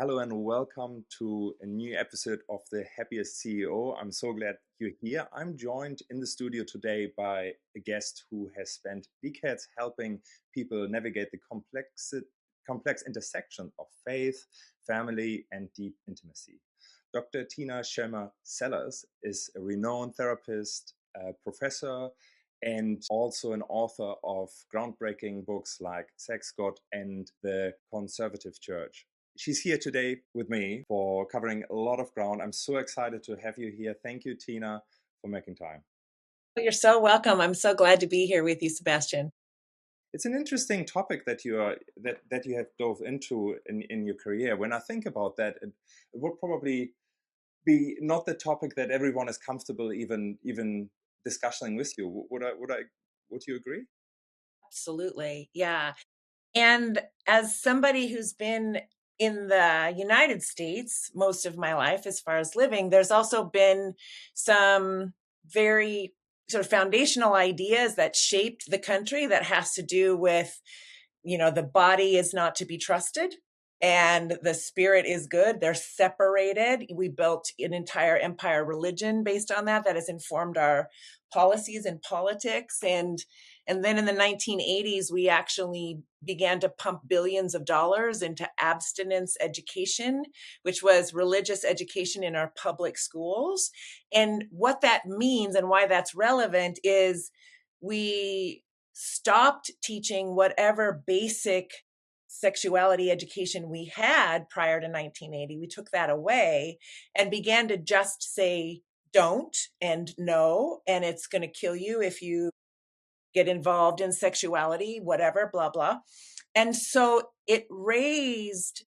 Hello and welcome to a new episode of The Happiest CEO. I'm so glad you're here. I'm joined in the studio today by a guest who has spent decades helping people navigate the complex intersection of faith, family, and deep intimacy. Dr. Tina Schermer Sellers is a renowned therapist, a professor, and also an author of groundbreaking books like Sex, God, and the Conservative Church. She's here today with me for covering a lot of ground. I'm so excited to have you here. Thank you, Tina, for making time. You're so welcome. I'm so glad to be here with you, Sebastian. It's an interesting topic that you have dove into in your career. When I think about that, it would probably be not the topic that everyone is comfortable even discussing with you. Would you agree? Absolutely. Yeah. And as somebody who's been in the United States most of my life, as far as living, there's also been some very sort of foundational ideas that shaped the country that has to do with, the body is not to be trusted and the spirit is good. They're separated. We built an entire empire religion based on that has informed our policies and politics. And then in the 1980s, we actually began to pump billions of dollars into abstinence education, which was religious education in our public schools. And what that means and why that's relevant is we stopped teaching whatever basic sexuality education we had prior to 1980. We took that away and began to just say don't and no, and it's going to kill you if you get involved in sexuality, whatever, blah, blah. And so it raised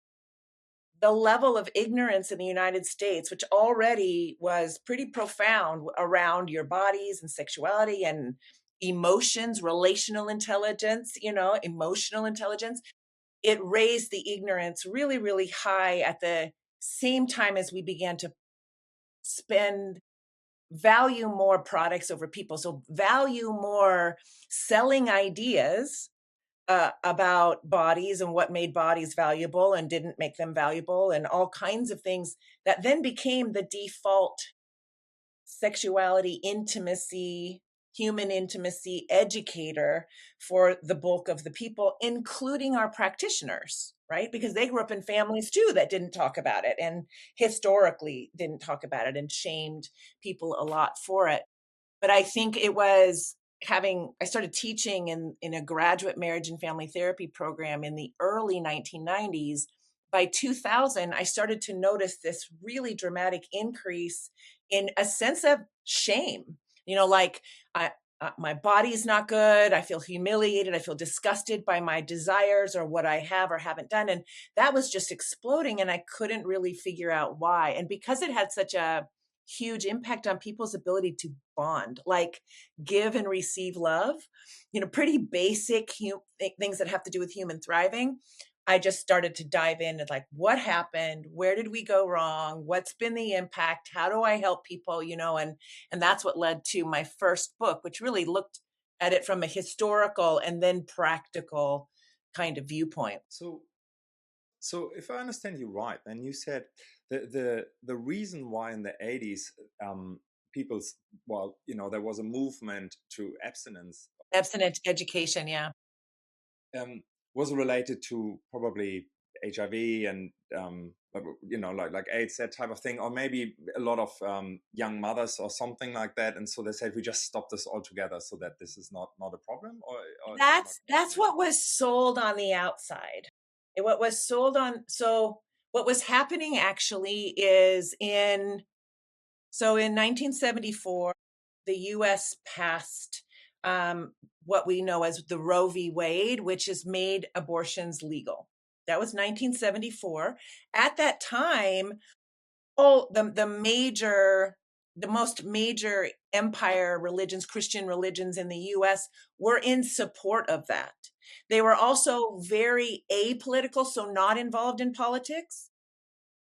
the level of ignorance in the United States, which already was pretty profound around your bodies and sexuality and emotions, relational intelligence, emotional intelligence. It raised the ignorance really, really high at the same time as we began to spend value more products over people. So value more selling ideas about bodies and what made bodies valuable and didn't make them valuable and all kinds of things that then became the default sexuality, intimacy, human intimacy educator for the bulk of the people, including our practitioners, right? Because they grew up in families too that didn't talk about it and historically didn't talk about it and shamed people a lot for it. But I think it was I started teaching in a graduate marriage and family therapy program in the early 1990s. By 2000, I started to notice this really dramatic increase in a sense of shame. Like my body's not good. I feel humiliated. I feel disgusted by my desires or what I have or haven't done. And that was just exploding. And I couldn't really figure out why. And because it had such a huge impact on people's ability to bond, like give and receive love, pretty basic things that have to do with human thriving. I just started to dive in and like, what happened? Where did we go wrong? What's been the impact? How do I help people? And that's what led to my first book, which really looked at it from a historical and then practical kind of viewpoint. So if I understand you right, then you said the reason why in the 80s people's there was a movement to abstinence Abstinence education, yeah. was related to probably HIV and like AIDS, that type of thing, or maybe a lot of young mothers or something like that. And so they said we just stop this altogether so that this is not a problem, or is that not That's what was sold on the outside. What was sold on so what was happening actually is in 1974, the US passed what we know as the Roe v. Wade, which has made abortions legal. That was 1974. At that time, the most major empire religions, Christian religions in the US were in support of that. They were also very apolitical, so not involved in politics.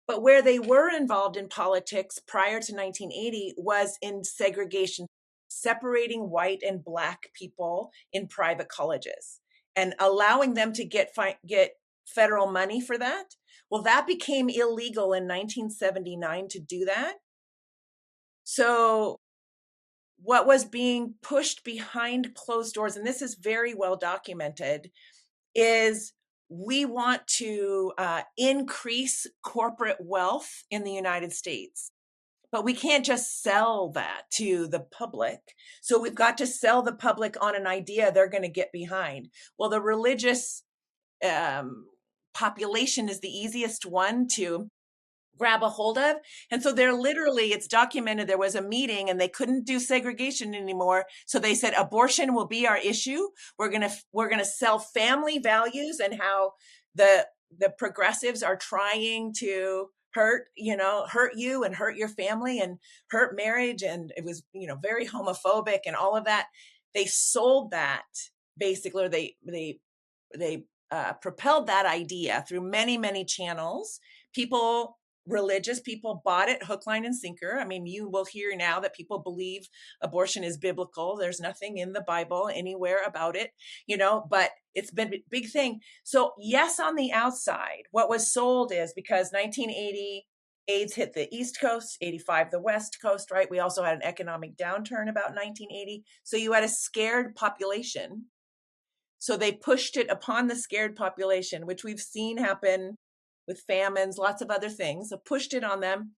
But where they were involved in politics prior to 1980 was in segregation, separating white and Black people in private colleges and allowing them to get federal money for that. Well, that became illegal in 1979 to do that. So what was being pushed behind closed doors, and this is very well documented, is we want to increase corporate wealth in the United States. But we can't just sell that to the public. So we've got to sell the public on an idea they're going to get behind. Well, the religious um, population is the easiest one to grab a hold of. And so they're literally, it's documented, there was a meeting and they couldn't do segregation anymore. So they said abortion will be our issue. We're going to sell family values and how the progressives are trying to hurt you and hurt your family and hurt marriage, and it was very homophobic and all of that. They sold that basically, or they propelled that idea through many channels. People, religious people, bought it hook, line, and sinker. I mean, you will hear now that people believe abortion is biblical. There's nothing in the Bible anywhere about it, but it's been a big thing. So yes, on the outside, what was sold is because 1980 AIDS hit the East Coast, 85 the West Coast, right? We also had an economic downturn about 1980. So you had a scared population. So they pushed it upon the scared population, which we've seen happen with famines, lots of other things. So pushed it on them.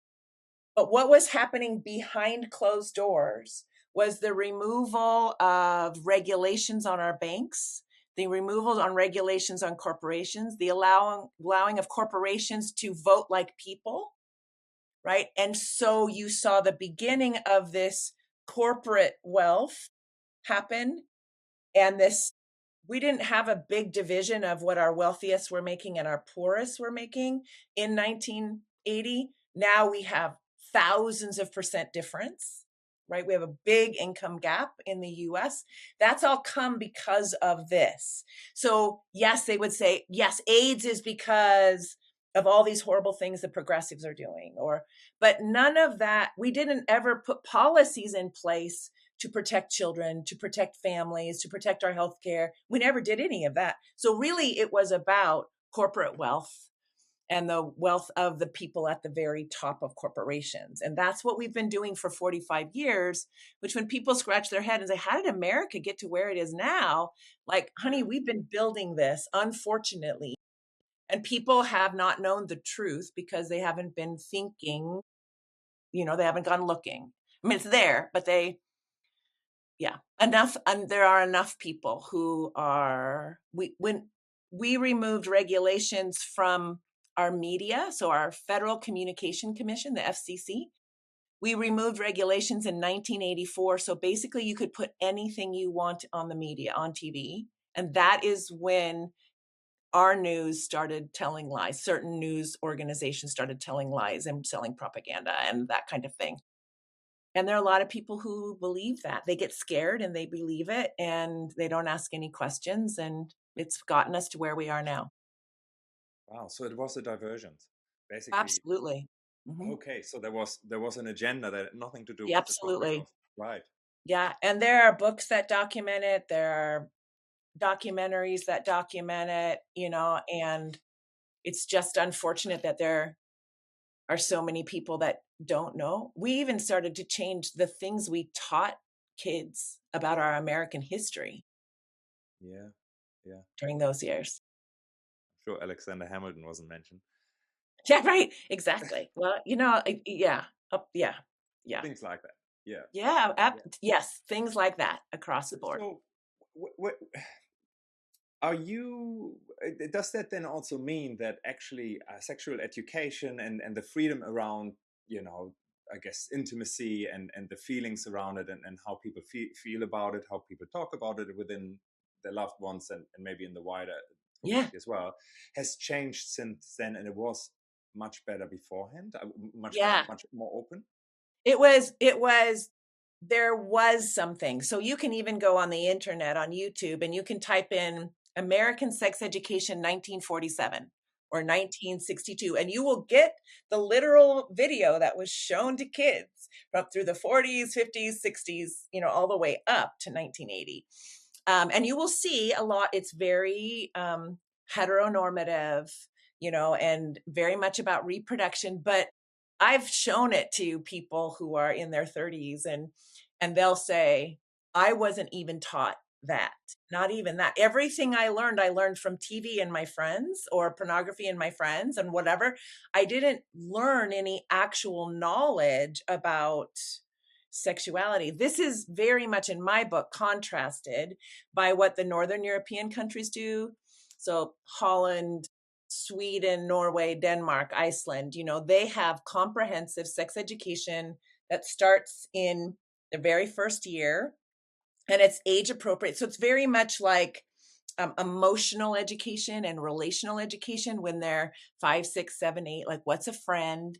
But what was happening behind closed doors was the removal of regulations on our banks, the removal on regulations on corporations, the allowing of corporations to vote like people, right? And so you saw the beginning of this corporate wealth happen, and this, we didn't have a big division of what our wealthiest were making and our poorest were making in 1980. Now we have thousands of percent difference, right? We have a big income gap in the US. That's all come because of this. So yes, they would say, yes, AIDS is because of all these horrible things the progressives are doing, but none of that. We didn't ever put policies in place to protect children, to protect families, to protect our healthcare. We never did any of that. So really, it was about corporate wealth and the wealth of the people at the very top of corporations. And that's what we've been doing for 45 years, which when people scratch their head and say, how did America get to where it is now? Like, honey, we've been building this, unfortunately. And people have not known the truth because they haven't been thinking, they haven't gone looking. I mean, it's there, but yeah, enough. And there are enough people who are, when we removed regulations from our media, so our Federal Communication Commission, the FCC, we removed regulations in 1984. So basically you could put anything you want on the media, on TV. And that is when our news started telling lies. Certain news organizations started telling lies and selling propaganda and that kind of thing. And there are a lot of people who believe that. They get scared and they believe it and they don't ask any questions. And it's gotten us to where we are now. Wow, so it was a diversion, basically. Absolutely. Hmm. Okay, so there was an agenda that had nothing to do Yeah, with the corporate absolutely. growth. Right. Yeah. And there are books that document it. There are documentaries that document it, and it's just unfortunate that there are so many people that don't know. We even started to change the things we taught kids about our American history Yeah. Yeah. during those years. Sure, Alexander Hamilton wasn't mentioned. Yeah, right. Exactly. Well, yeah. Yeah. Yeah. Things like that. Yeah. Yeah. Yeah. Yes. Things like that across the board. So, are you? Does that then also mean that actually sexual education and the freedom around, I guess, intimacy and the feelings around it, and how people feel about it, how people talk about it within their loved ones, and maybe in the wider Yeah. community as well, has changed since then, and it was much better beforehand, much better, Yeah. much more open. There was something. So you can even go on the internet on YouTube and you can type in American Sex Education 1947 or 1962, and you will get the literal video that was shown to kids from through the 40s, 50s, 60s, all the way up to 1980. And you will see a lot. It's very heteronormative, and very much about reproduction. But I've shown it to people who are in their 30s, and they'll say, I wasn't even taught that. Not even that. Everything I learned from TV and my friends, or pornography and my friends and whatever. I didn't learn any actual knowledge about sexuality. This is very much in my book contrasted by what the Northern European countries do. So Holland, Sweden, Norway, Denmark, Iceland, they have comprehensive sex education that starts in the very first year, and it's age appropriate. So it's very much like emotional education and relational education when they're 5, 6, 7, 8. Like, what's a friend?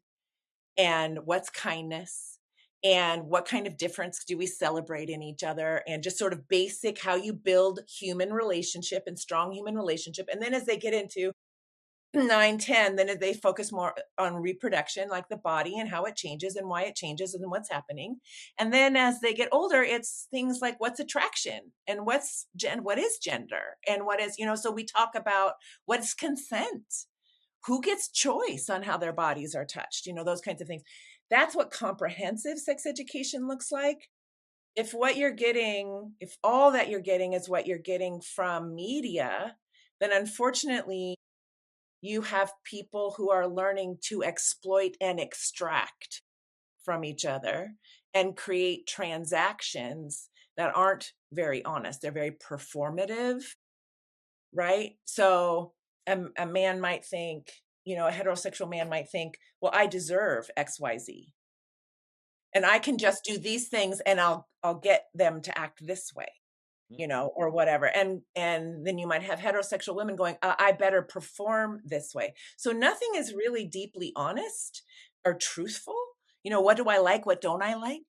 And what's kindness? And what kind of difference do we celebrate in each other? And just sort of basic how you build human relationship and strong human relationship. And then as they get into 9, 10, then they focus more on reproduction, like the body and how it changes and why it changes and what's happening. And then as they get older, it's things like what's attraction and what is gender and what is, so we talk about what's consent, who gets choice on how their bodies are touched, those kinds of things. That's what comprehensive sex education looks like. If all that you're getting is what you're getting from media, then unfortunately you have people who are learning to exploit and extract from each other and create transactions that aren't very honest. They're very performative, right? So a man might think, a heterosexual man might think, well, I deserve XYZ. And I can just do these things and I'll get them to act this way, or whatever. And then you might have heterosexual women going, I better perform this way. So nothing is really deeply honest or truthful. What do I like? What don't I like?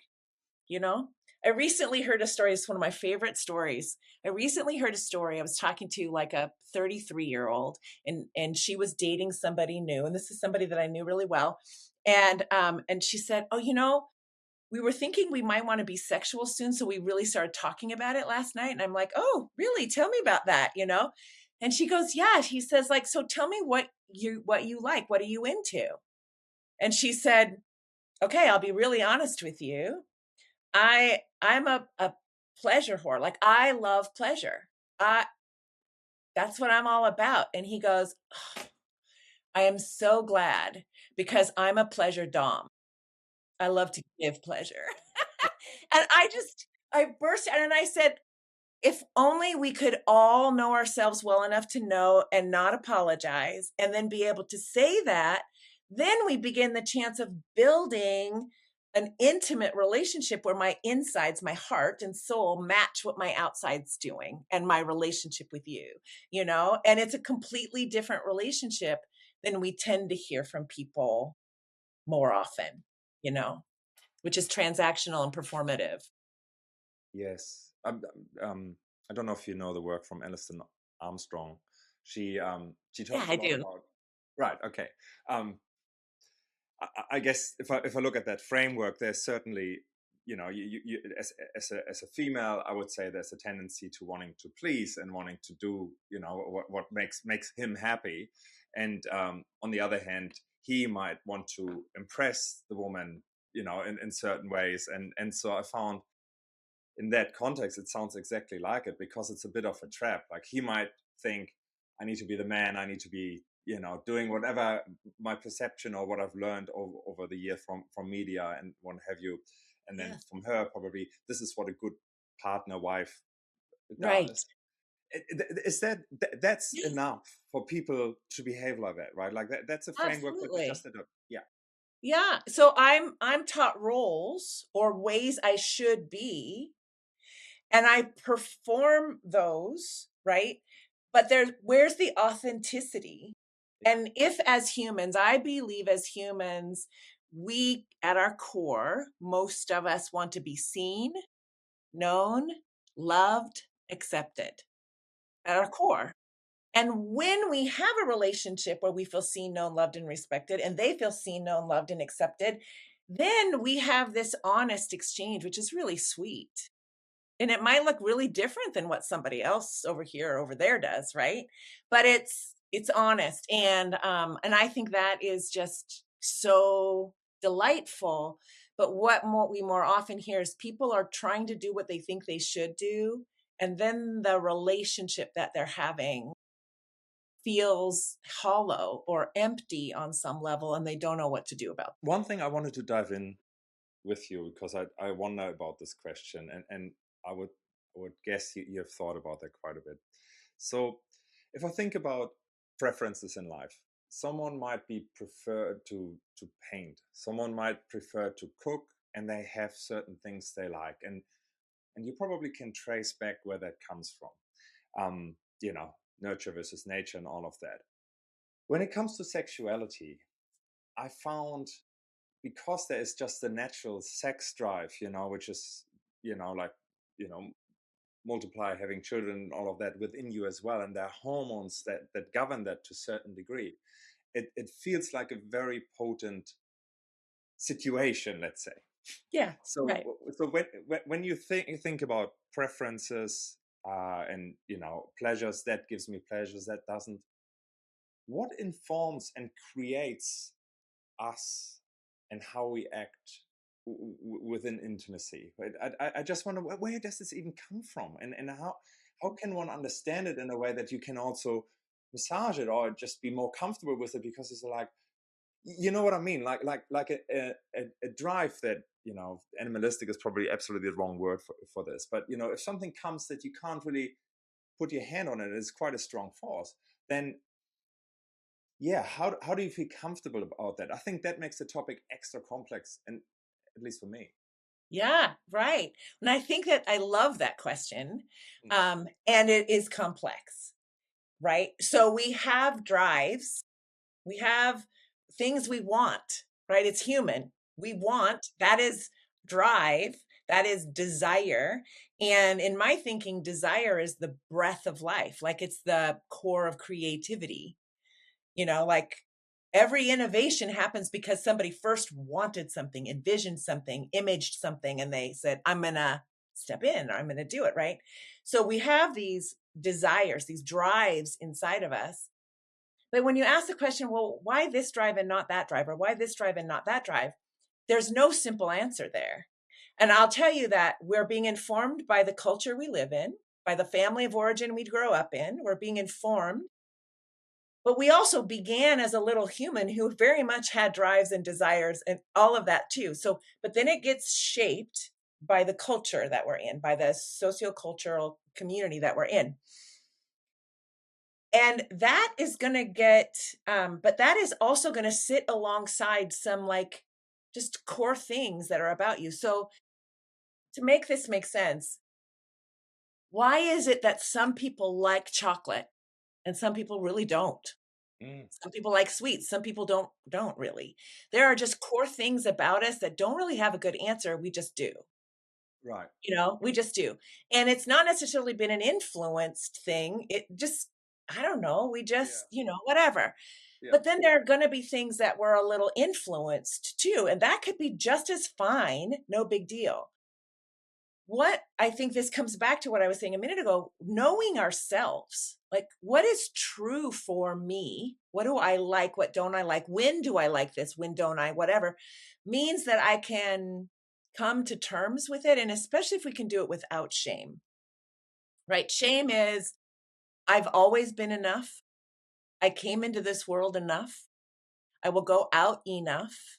You know? I recently heard a story. It's one of my favorite stories. I recently heard a story. I was talking to like a 33-year-old, and she was dating somebody new. And this is somebody that I knew really well. And she said, oh, we were thinking we might want to be sexual soon. So we really started talking about it last night. And I'm like, oh, really? Tell me about that, And she goes, yeah. He says, like, so tell me what you like. What are you into? And she said, okay, I'll be really honest with you. I'm a pleasure whore. Like, I love pleasure. I That's what I'm all about. And he goes, "Oh, I am so glad because I'm a pleasure dom. I love to give pleasure." And I burst out and I said, if only we could all know ourselves well enough to know and not apologize and then be able to say that, then we begin the chance of building an intimate relationship where my insides, my heart and soul match what my outside's doing and my relationship with you, and it's a completely different relationship than we tend to hear from people more often, you know, which is transactional and performative. Yes. I don't know if you know the work from Alison Armstrong. She Yeah, talks a I lot do. about, right. Okay. Um, I guess if I look at that framework, there's certainly, as a female, I would say there's a tendency to wanting to please and wanting to do, what makes him happy, and on the other hand, he might want to impress the woman, in certain ways, and so I found in that context, it sounds exactly like it, because it's a bit of a trap. Like, he might think, I need to be the man, I need to be, doing whatever my perception or what I've learned over the year from media and what have you. And then Yeah. from her, probably, this is what a good partner, wife Right. does. Is that's enough for people to behave like that, right? Like, that's a framework that you just Absolutely. set up. Yeah. Yeah. So I'm taught roles or ways I should be, and I perform those, right? But where's the authenticity? Yeah. And if as humans, I believe as humans, we at our core, most of us want to be seen, known, loved, accepted at our core. And when we have a relationship where we feel seen, known, loved, and respected, and they feel seen, known, loved, and accepted, then we have this honest exchange, which is really sweet. And it might look really different than what somebody else over here or over there does, right? But it's honest, and I think that is just so delightful. But what more we more often hear is people are trying to do what they think they should do, and then the relationship that they're having feels hollow or empty on some level, and they don't know what to do about it. One thing I wanted to dive in with you because I wonder about this question, and I would I would guess you've thought about that quite a bit. So if I think about preferences in life, someone might be preferred to paint, someone might prefer to cook, and they have certain things they like, and you probably can trace back where that comes from. You know, nurture versus nature and all of that. When it comes to sexuality, I found, because there is just the natural sex drive, which is, like, you know, multiply, having children, all of that within you as well, and there are hormones that govern that to a certain degree. It feels like a very potent situation, let's say. Yeah, So right. when you think about preferences, and pleasures, that gives me pleasures, that doesn't, what informs and creates us and how we act within intimacy, right? I just wonder, where does this even come from, and how can one understand it in a way that you can also massage it or just be more comfortable with it, because it's like, you know what I mean, like a drive that, animalistic is probably absolutely the wrong word for this, but if something comes that you can't really put your hand on it, it's quite a strong force, then yeah, how do you feel comfortable about that? I think that makes the topic extra complex, and at least for me. Yeah, right. And I think that I love that question, Mm. and it is complex, right? So we have drives, we have things we want, right? It's human. We want, that is drive, that is desire. And in my thinking, desire is the breath of life, like it's the core of creativity. Like every innovation happens because somebody first wanted something, envisioned something, imaged something, and they said, I'm going to step in or I'm going to do it. Right. So we have these desires, these drives inside of us. But when you ask the question, well, why this drive and not that drive, or why this drive and not that drive, there's no simple answer there. And I'll tell you that we're being informed by the culture we live in, by the family of origin we grow up in. We're being informed, but we also began as a little human who very much had drives and desires and all of that too. So, but then it gets shaped by the culture that we're in, by the sociocultural community that we're in. And that is going to but that is also going to sit alongside some like just core things that are about you. So, to make this make sense, why is it that some people like chocolate and some people really don't? Mm, Some people like sweets, some people don't really. There are just core things about us that don't really have a good answer, we just do. right. We just do. And it's not necessarily been an influenced thing. It just I don't know, we Yeah. just, whatever. Yeah. But then there are gonna be things that were a little influenced too, and that could be just as fine, no big deal. What I think this comes back to what I was saying a minute ago, knowing ourselves. Like, what is true for me? What do I like? What don't I like? When do I like this? When don't I? Whatever means that I can come to terms with it. And especially if we can do it without shame, right? Shame is, I've always been enough. I came into this world enough. I will go out enough.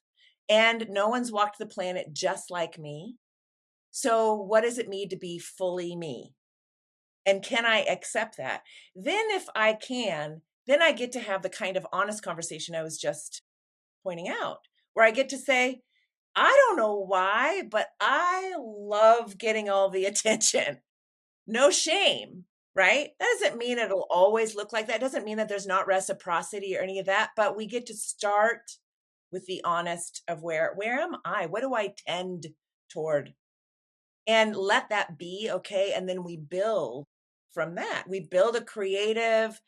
And no one's walked the planet just like me. So, what does it mean to be fully me? And can I accept that? Then, if I can, then I get to have the kind of honest conversation I was just pointing out, where I get to say, I don't know why, but I love getting all the attention. No shame, right? That doesn't mean it'll always look like that. It doesn't mean that there's not reciprocity or any of that, but we get to start with the honest of where am I? What do I tend toward? And let that be okay. And then we build from that. We build a creative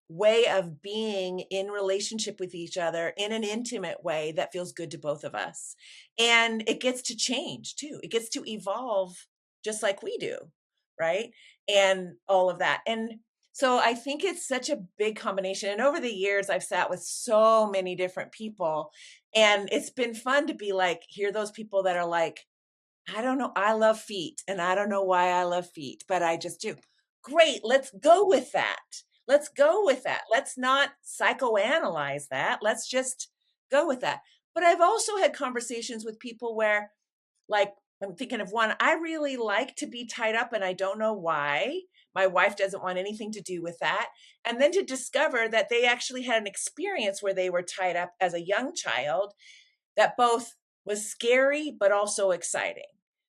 way of being in relationship with each other in an intimate way that feels good to both of us. And it gets to change too. It gets to evolve just like we do, right? And all of that. And so I think it's such a big combination. And over the years, I've sat with so many different people, and it's been fun to be like, hear those people that are like, I don't know, I love feet, and I don't know why I love feet, but I just do. Great, let's go with that. Let's go with that. Let's not psychoanalyze that. Let's just go with that. But I've also had conversations with people where, like, I'm thinking of one, I really like to be tied up and I don't know why. My wife doesn't want anything to do with that. And then to discover that they actually had an experience where they were tied up as a young child that both was scary but also exciting.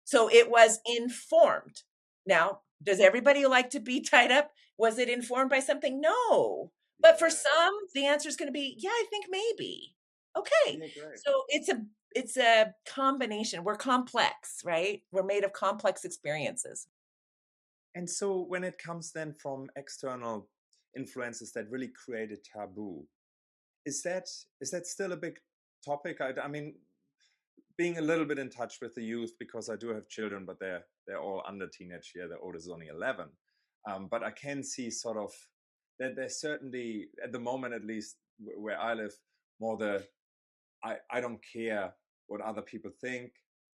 So it was informed. Now, does everybody like to be tied up? Was it informed by something? No. But for Yeah. some, the answer is going to be, yeah, I think maybe. Okay. Yeah, great. So it's a combination. We're complex, right? We're made of complex experiences. And so when it comes then from external influences that really create a taboo, is that is that still a big topic? I mean, being a little bit in touch with the youth because I do have children, but they're all under teenage year. The oldest is only 11, but I can see sort of that there's certainly at the moment, at least where I live, more the I don't care what other people think.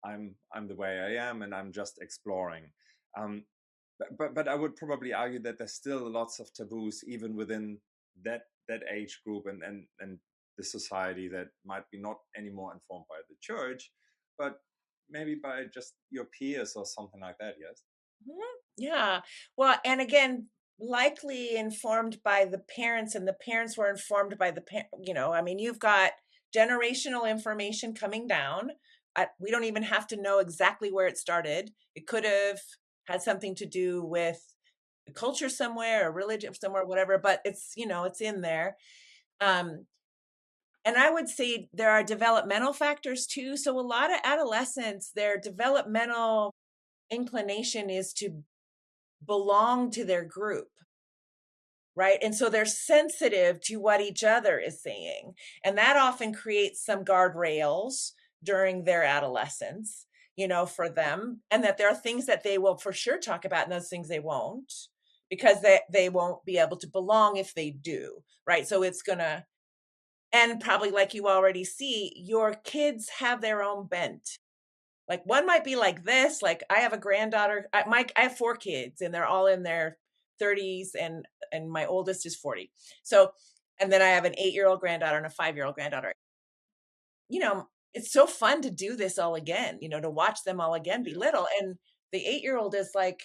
I'm the way I am, and I'm just exploring. Um, but I would probably argue that there's still lots of taboos even within that age group and the society that might be not anymore informed by the church, but maybe by just your peers or something like that. Yes. Mhm. Yeah. Well, and again, likely informed by the parents, and the parents were informed by I mean, you've got generational information coming down. We don't even have to know exactly where it started. It could have had something to do with a culture somewhere, a religion somewhere, whatever, but it's in there. Um, and I would say there are developmental factors too. So a lot of adolescents, their developmental inclination is to belong to their group, right? And so they're sensitive to what each other is saying. And that often creates some guardrails during their adolescence, for them. And that there are things that they will for sure talk about and those things they won't, because they won't be able to belong if they do, right? So it's going to, and probably like you already see, your kids have their own bent. Like, one might be like this, like, I have a granddaughter I have 4 kids, and they're all in their 30s, and my oldest is 40. So and then I have an 8-year-old granddaughter and a 5-year-old granddaughter. It's so fun to do this all again, to watch them all again be Yeah. little, and the 8-year-old is like,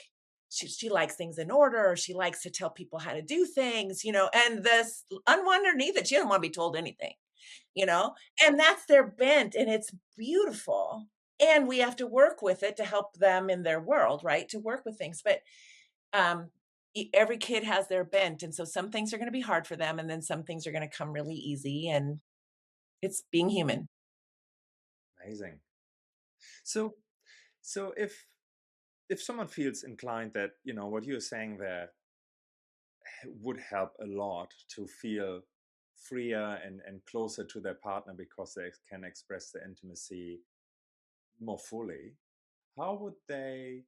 she likes things in order, or she likes to tell people how to do things, and this underneath it, she doesn't wanna be told anything, you know? And that's their bent, and it's beautiful. And we have to work with it to help them in their world, right? To work with things. But um every kid has their bent. And so some things are going to be hard for them, and then some things are going to come really easy. And it's being human. Amazing. So so if someone feels inclined that what you're saying there would help a lot to feel freer and closer to their partner because they can express their intimacy more fully, how would they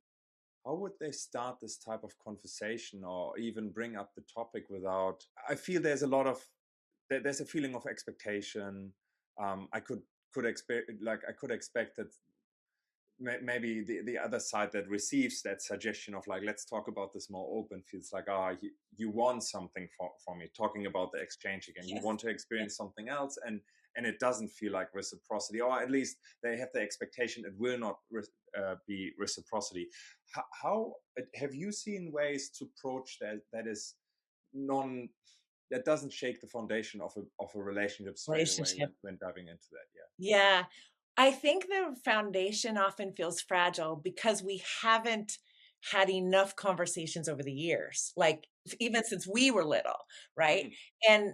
how would they start this type of conversation or even bring up the topic without I feel there's a lot of there's a feeling of expectation. I could expect I could expect that maybe the other side that receives that suggestion of like let's talk about this more open feels like you want something from me talking about the exchange again, you Yes. want to experience something else, and it doesn't feel like reciprocity, or at least they have the expectation it will not be reciprocity. How have you seen ways to approach that is non that doesn't shake the foundation of a relationship straight away Relationship. when diving into that? Yeah. I think the foundation often feels fragile because we haven't had enough conversations over the years, like even since we were little, right? Yeah. And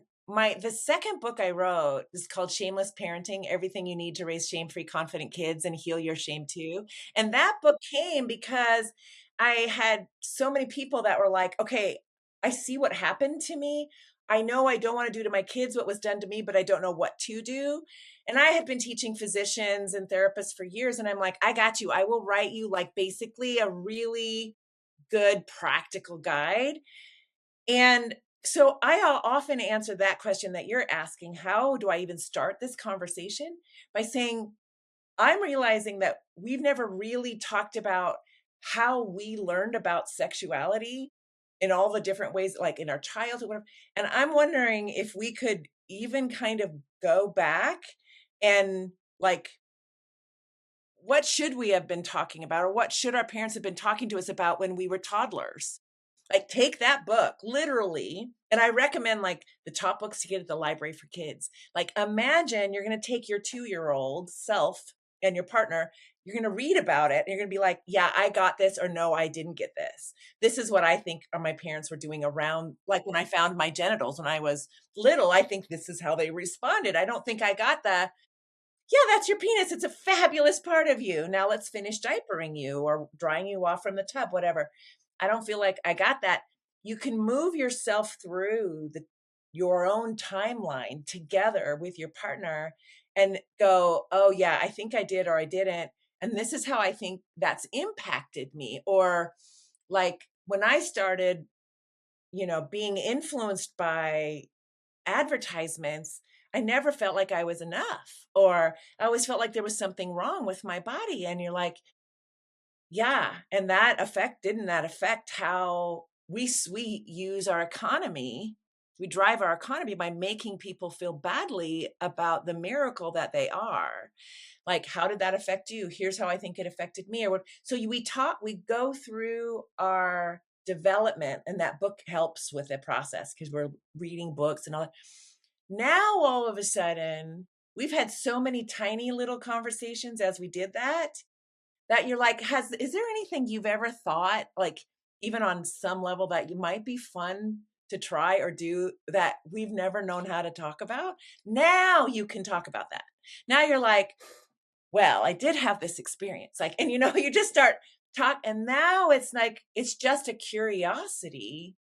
the second book I wrote is called Shameless Parenting: Everything You Need to Raise Shame-Free Confident Kids and Heal Your Shame Too. And that book came because I had so many people that were like, "Okay, I see what happened to me. I know I don't want to do to my kids what was done to me, but I don't know what to do. And I have been teaching physicians and therapists for years. And I'm like, I got you. I will write you like basically a really good practical guide. And so I'll often answer that question that you're asking. How do I even start this conversation? By saying, I'm realizing that we've never really talked about how we learned about sexuality in all the different ways, like in our childhood, whatever. And I'm wondering if we could even kind of go back and like, what should we have been talking about, or what should our parents have been talking to us about when we were toddlers? Like, take that book literally, and I recommend, like, the top books to get at the library for kids. Like, imagine you're gonna take your two-year-old self and your partner, you're gonna read about it, and you're gonna be like, "Yeah, I got this," or, "No, I didn't get this." This is what I think my parents were doing around like, when I found my genitals when I was little, I think this is how they responded. I don't think I got the, yeah, that's your penis. It's a fabulous part of you. Now let's finish diapering you or drying you off from the tub, whatever. I don't feel like I got that. You can move yourself through your own timeline together with your partner and go, oh, yeah, I think I did or I didn't. And this is how I think that's impacted me. Or like when I started, being influenced by advertisements, I never felt like I was enough, or I always felt like there was something wrong with my body. And you're like, yeah. And didn't that affect how we use our economy? We drive our economy by making people feel badly about the miracle that they are. Like, how did that affect you? Here's how I think it affected me. Or what? So we go through our development, and that book helps with the process because we're reading books and all that. Now, all of a sudden, we've had so many tiny little conversations as we did that, that you're like, is there anything you've ever thought, like, even on some level, that you might be fun to try or do that we've never known how to talk about? Now you can talk about that. Now you're like, well, I did have this experience. Like, and you just start talk, and now it's like it's just a curiosity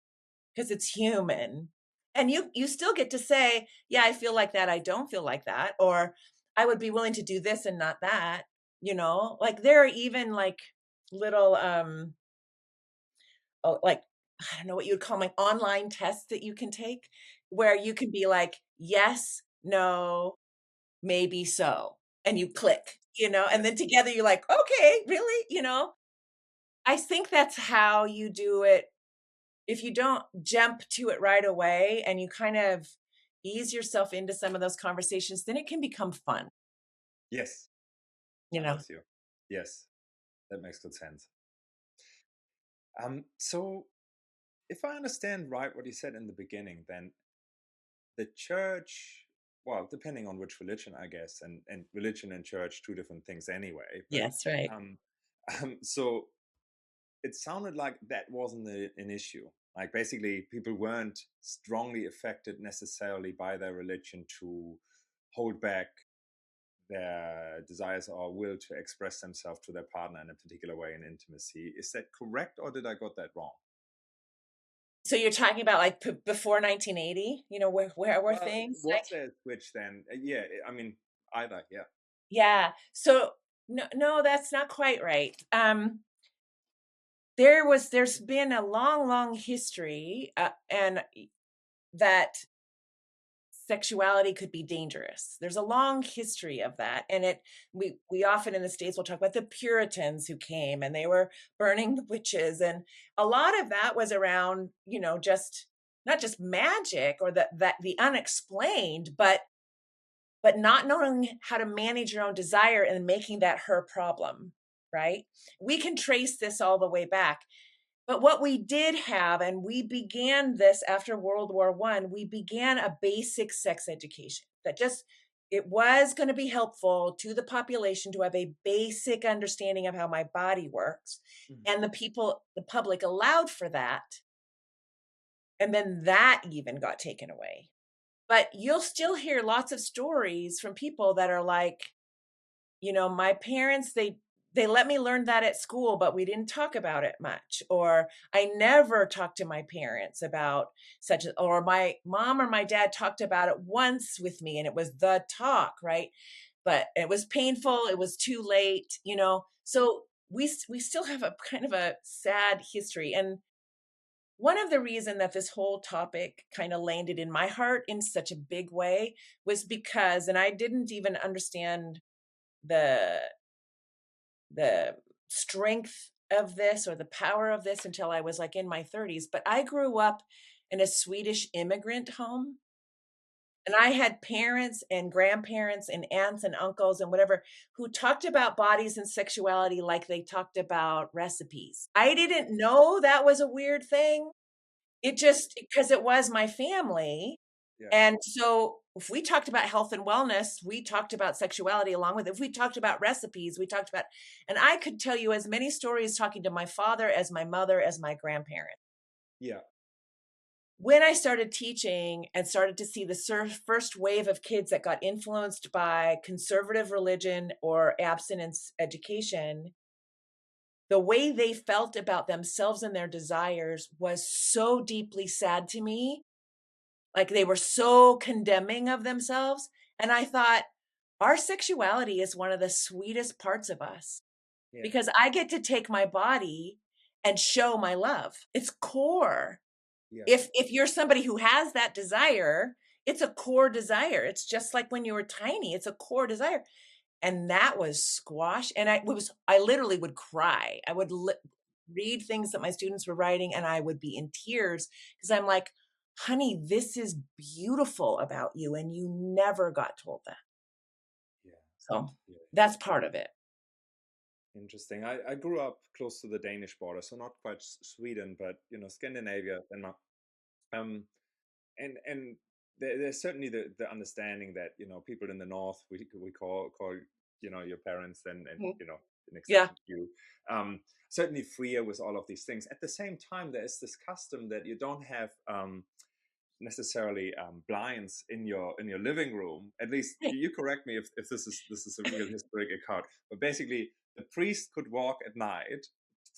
because it's human. And you still get to say, yeah, I feel like that, I don't feel like that, or I would be willing to do this and not that. Like there are even like little oh, like, I don't know what you would call 'em, like online tests that you can take where you can be like, yes, no, maybe so, and you click, and then together you're like, okay, really, I think that's how you do it. If you don't jump to it right away and you kind of ease yourself into some of those conversations, then it can become fun, Yes, you I'm know? with you. Yes, that makes good sense. So if I understand right what you said in the beginning, then the church, well, depending on which religion, I guess, and religion and church, two different things anyway. But Yes, right. um, so it sounded like that wasn't an issue. Like basically, people weren't strongly affected necessarily by their religion to hold back their desires or will to express themselves to their partner in a particular way in intimacy. Is that correct, or did I got that wrong? So you're talking about like before 1980, where were Well, things like, was there a switch then? Yeah, I mean, either, yeah. yeah. So no, no, that's not quite right. There's been a long, long history, and that sexuality could be dangerous. There's a long history of that. And we often in the States will talk about the Puritans who came and they were burning the witches. And a lot of that was around, just not just magic or that the unexplained, but not knowing how to manage your own desire and making that her problem. Right. We can trace this all the way back. But what we did have, and we began this after World War One, we began a basic sex education that just, it was going to be helpful to the population to have a basic understanding of how my body works. Mhm. And the public allowed for that. And then that even got taken away. But you'll still hear lots of stories from people that are like, my parents, they let me learn that at school, but we didn't talk about it much. Or I never talked to my parents about or my mom or my dad talked about it once with me, and it was the talk, right? But it was painful. It was too late, you know? So we still have a kind of a sad history. And one of the reason that this whole topic kind of landed in my heart in such a big way was because, and I didn't even understand the the strength of this or the power of this until I was like in my 30s, but I grew up in a Swedish immigrant home. And I had parents and grandparents and aunts and uncles and whatever who talked about bodies and sexuality like they talked about recipes. I didn't know that was a weird thing. It just because it was my family. Yeah. And so if we talked about health and wellness, we talked about sexuality along with it. If we talked about recipes, we talked about, and I could tell you as many stories talking to my father, as my mother, as my grandparent. Yeah. When I started teaching and started to see the first wave of kids that got influenced by conservative religion or abstinence education, the way they felt about themselves and their desires was so deeply sad to me. Like, they were so condemning of themselves, and I thought, our sexuality is one of the sweetest parts of us, Yeah. because I get to take my body and show my love. It's core. Yeah. If you're somebody who has that desire, it's a core desire. It's just like when you were tiny, it's a core desire, and that was squash, and I literally would cry. I would read things that my students were writing, and I would be in tears because 'cause I'm like, "Honey, this is beautiful about you, and you never got told that." Yeah. So, Yeah. that's part of it. Interesting. I grew up close to the Danish border, so not quite Sweden, but Scandinavia, Denmark. Um, and there's certainly the understanding that people in the north we call your parents and Mhm. an Yeah. extension to you, certainly freer with all of these things. At the same time, there is this custom that you don't have necessarily blinds in your living room. At least Right. you correct me if this is a real historic account. But basically, the priest could walk at night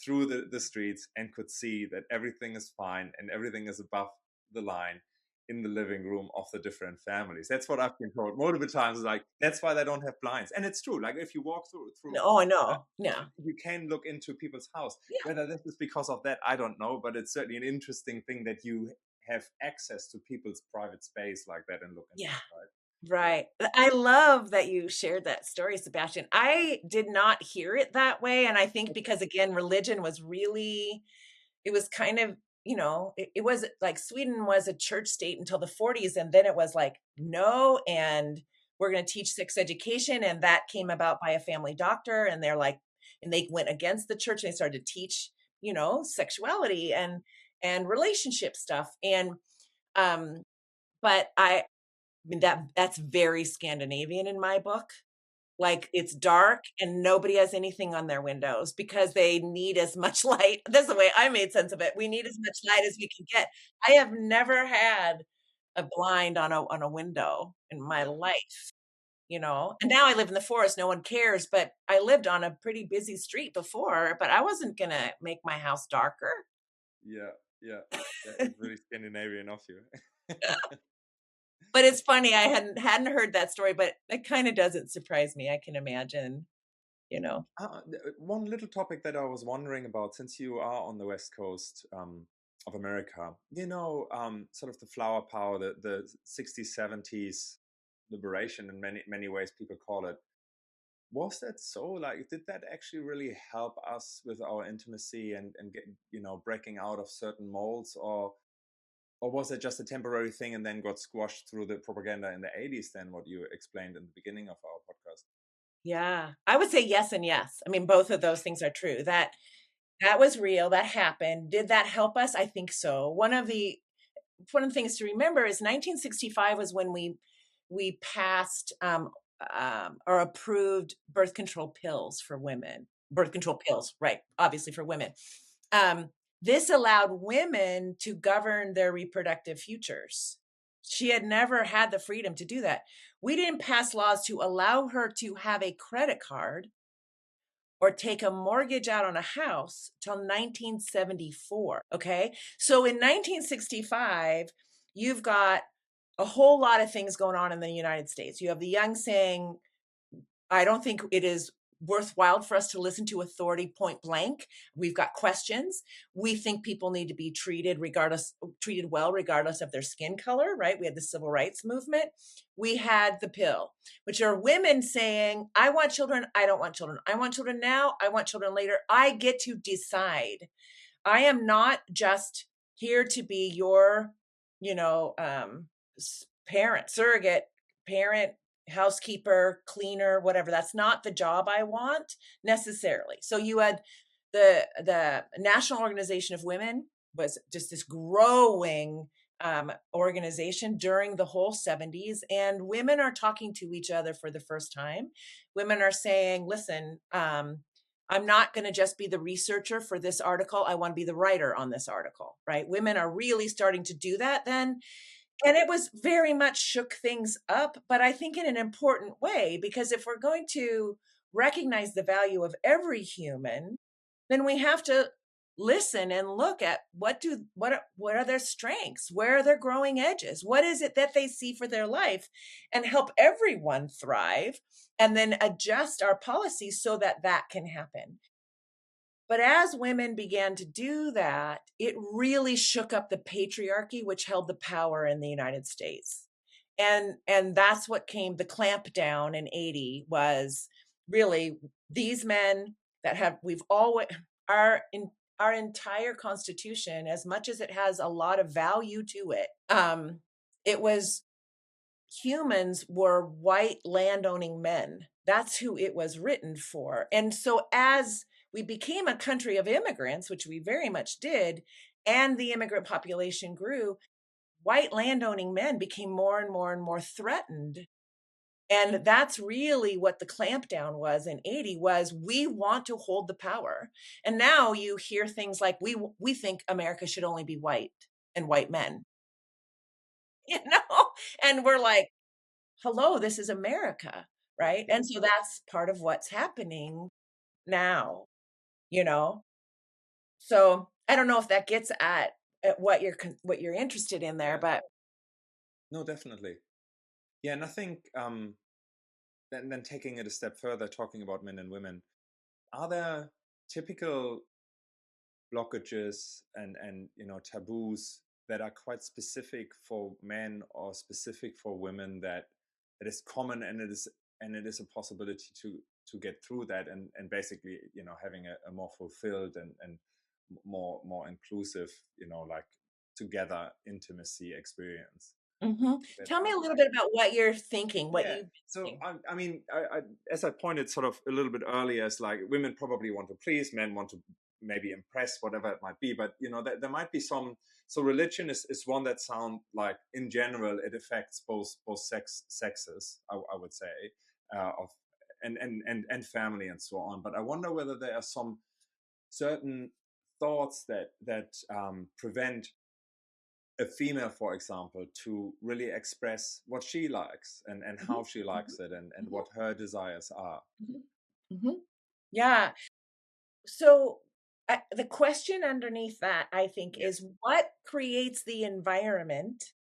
through the streets and could see that everything is fine and everything is above the line in the living room of the different families. That's what I've been told multiple times. Like that's why they don't have blinds, and it's true. Like if you walk through. No, oh, I Uh, know. Yeah. you can look into people's house. Yeah. Whether this is because of that, I don't know, but it's certainly an interesting thing that you have access to people's private space like that and look into Yeah. it, right? Right. I love that you shared that story, Sebastian. I did not hear it that way, and I think because, again, religion was really it was kind of, it was like Sweden was a church state until the '40s, and then it was like, "No, and we're gonna teach sex education," and that came about by a family doctor, and they're like and they went against the church, and they started to teach, sexuality and relationship stuff, and, um, but I mean, that's very Scandinavian in my book. Like, it's dark and nobody has anything on their windows because they need as much light. That's the way I made sense of it. We need as much light as we can get. I have never had a blind on a window in my Yeah, life, And now I live in the forest, no one cares, but I lived on a pretty busy street before, but I wasn't gonna make my house darker. yeah, yeah. It's really Scandinavian of you. But it's funny, I hadn't heard that story, but it kinda doesn't surprise me, I can imagine, you know? One little topic that I was wondering about, since you are on the west coast of America, sort of the flower power, the 60s, 70s liberation in many ways people call it. Was that so? Like, did that actually really help us with our intimacy and get, breaking out of certain molds, or was it just a temporary thing and then got squashed through the propaganda in the 80s, then what you explained in the beginning of our podcast? Yeah, I would say yes and yes. I mean, both of those things are true. That was real, that happened. Did that help us? I think so. One of the things to remember is 1965 was when we passed, or approved birth control pills for women. Birth control pills, right, obviously for women. Um, this allowed women to govern their reproductive futures. She had never had the freedom to do that. We didn't pass laws to allow her to have a credit card or take a mortgage out on a house till 1974. Okay. So in 1965, you've got a whole lot of things going on in the United States. You have the young saying, I don't think it is worthwhile for us to listen to authority point blank. We've got questions. We think people need to be treated well, regardless of their skin color, right? We had the civil rights movement. We had the pill, which are women saying, I want children. I don't want children. I want children now. I want children later. I get to decide. I am not just here to be your, you know, parent, surrogate parent, housekeeper, cleaner, whatever. That's not the job I want necessarily. So you had the National Organization of Women was just this growing organization during the whole 70s, and women are talking to each other for the first time. Women are saying, listen, I'm not going to just be the researcher for this article. I want to be the writer on this article, right? Women are really starting to do that then. And it was very much shook things up, but I think in an important way, because if we're going to recognize the value of every human, then we have to listen and look at what are their strengths, where are their growing edges, what is it that they see for their life, and help everyone thrive, and then adjust our policies so that that can happen. But as women began to do that, it really shook up the patriarchy, which held the power in the United States. And that's what came the clamp down in 80 was really these men that have we've always our entire constitution, as much as it has a lot of value to it, it was humans were white landowning men. That's who it was written for. And so as we became a country of immigrants, which we very much did, and the immigrant population grew, white landowning men became more and more and more threatened. And that's really what the clampdown was in 80 was we want to hold the power. And now you hear things like we think America should only be white and white men. You know? And we're like, hello, this is America, right? And so that's part of what's happening now, you know? So I don't know if that gets at what you're interested in there, Yeah. but No, definitely. Yeah, and I think then taking it a step further, talking about men and women, are there typical blockages and taboos that are quite specific for men or specific for women that is common, and it is a possibility to get through that, and basically having a more fulfilled and more inclusive, like together intimacy experience mhm. that Tell me are a little like. bit about what you're thinking, what Yeah. you've been So thinking. I mean, as I pointed sort of a little bit earlier, it's like women probably want to please, men want to maybe impress, whatever it might be. But there might be some. So religion is one that sound like in general it affects both sexes. I would say of and family and so on. But I wonder whether there are some certain thoughts that prevent a female, for example, to really express what she likes and Mhm, how she mhm, likes it and mhm, what her desires are. mhm, mhm. Yeah. So the question underneath that, I think, Yes. is what creates the environment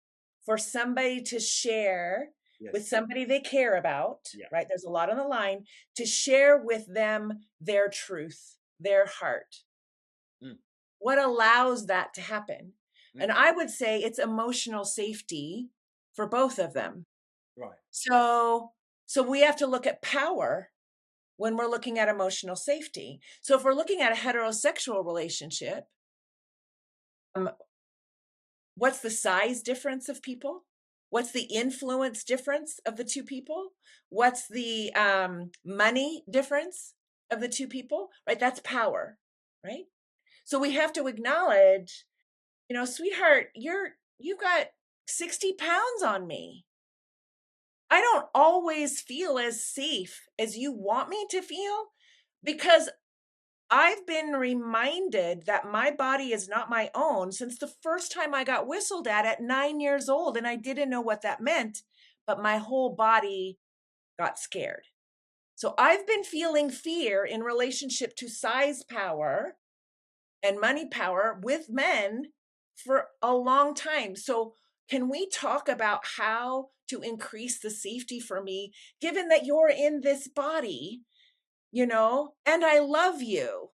for somebody to share with Yes. somebody they care about, Yeah. right? There's a lot on the line to share with them their truth, their heart. Mm, What allows that to happen? mm, And I would say it's emotional safety for both of them. right. So so we have to look at power when we're looking at emotional safety. So if we're looking at a heterosexual relationship, um, what's the size difference of people? What's the influence difference of the two people? What's the money difference of the two people? Right? That's power, right? So we have to acknowledge, sweetheart, you've got 60 pounds on me. I don't always feel as safe as you want me to feel because I've been reminded that my body is not my own since the first time I got whistled at 9 years old, and I didn't know what that meant, but my whole body got scared. So I've been feeling fear in relationship to size power and money power with men for a long time. So can we talk about how to increase the safety for me, given that you're in this body, and I love you.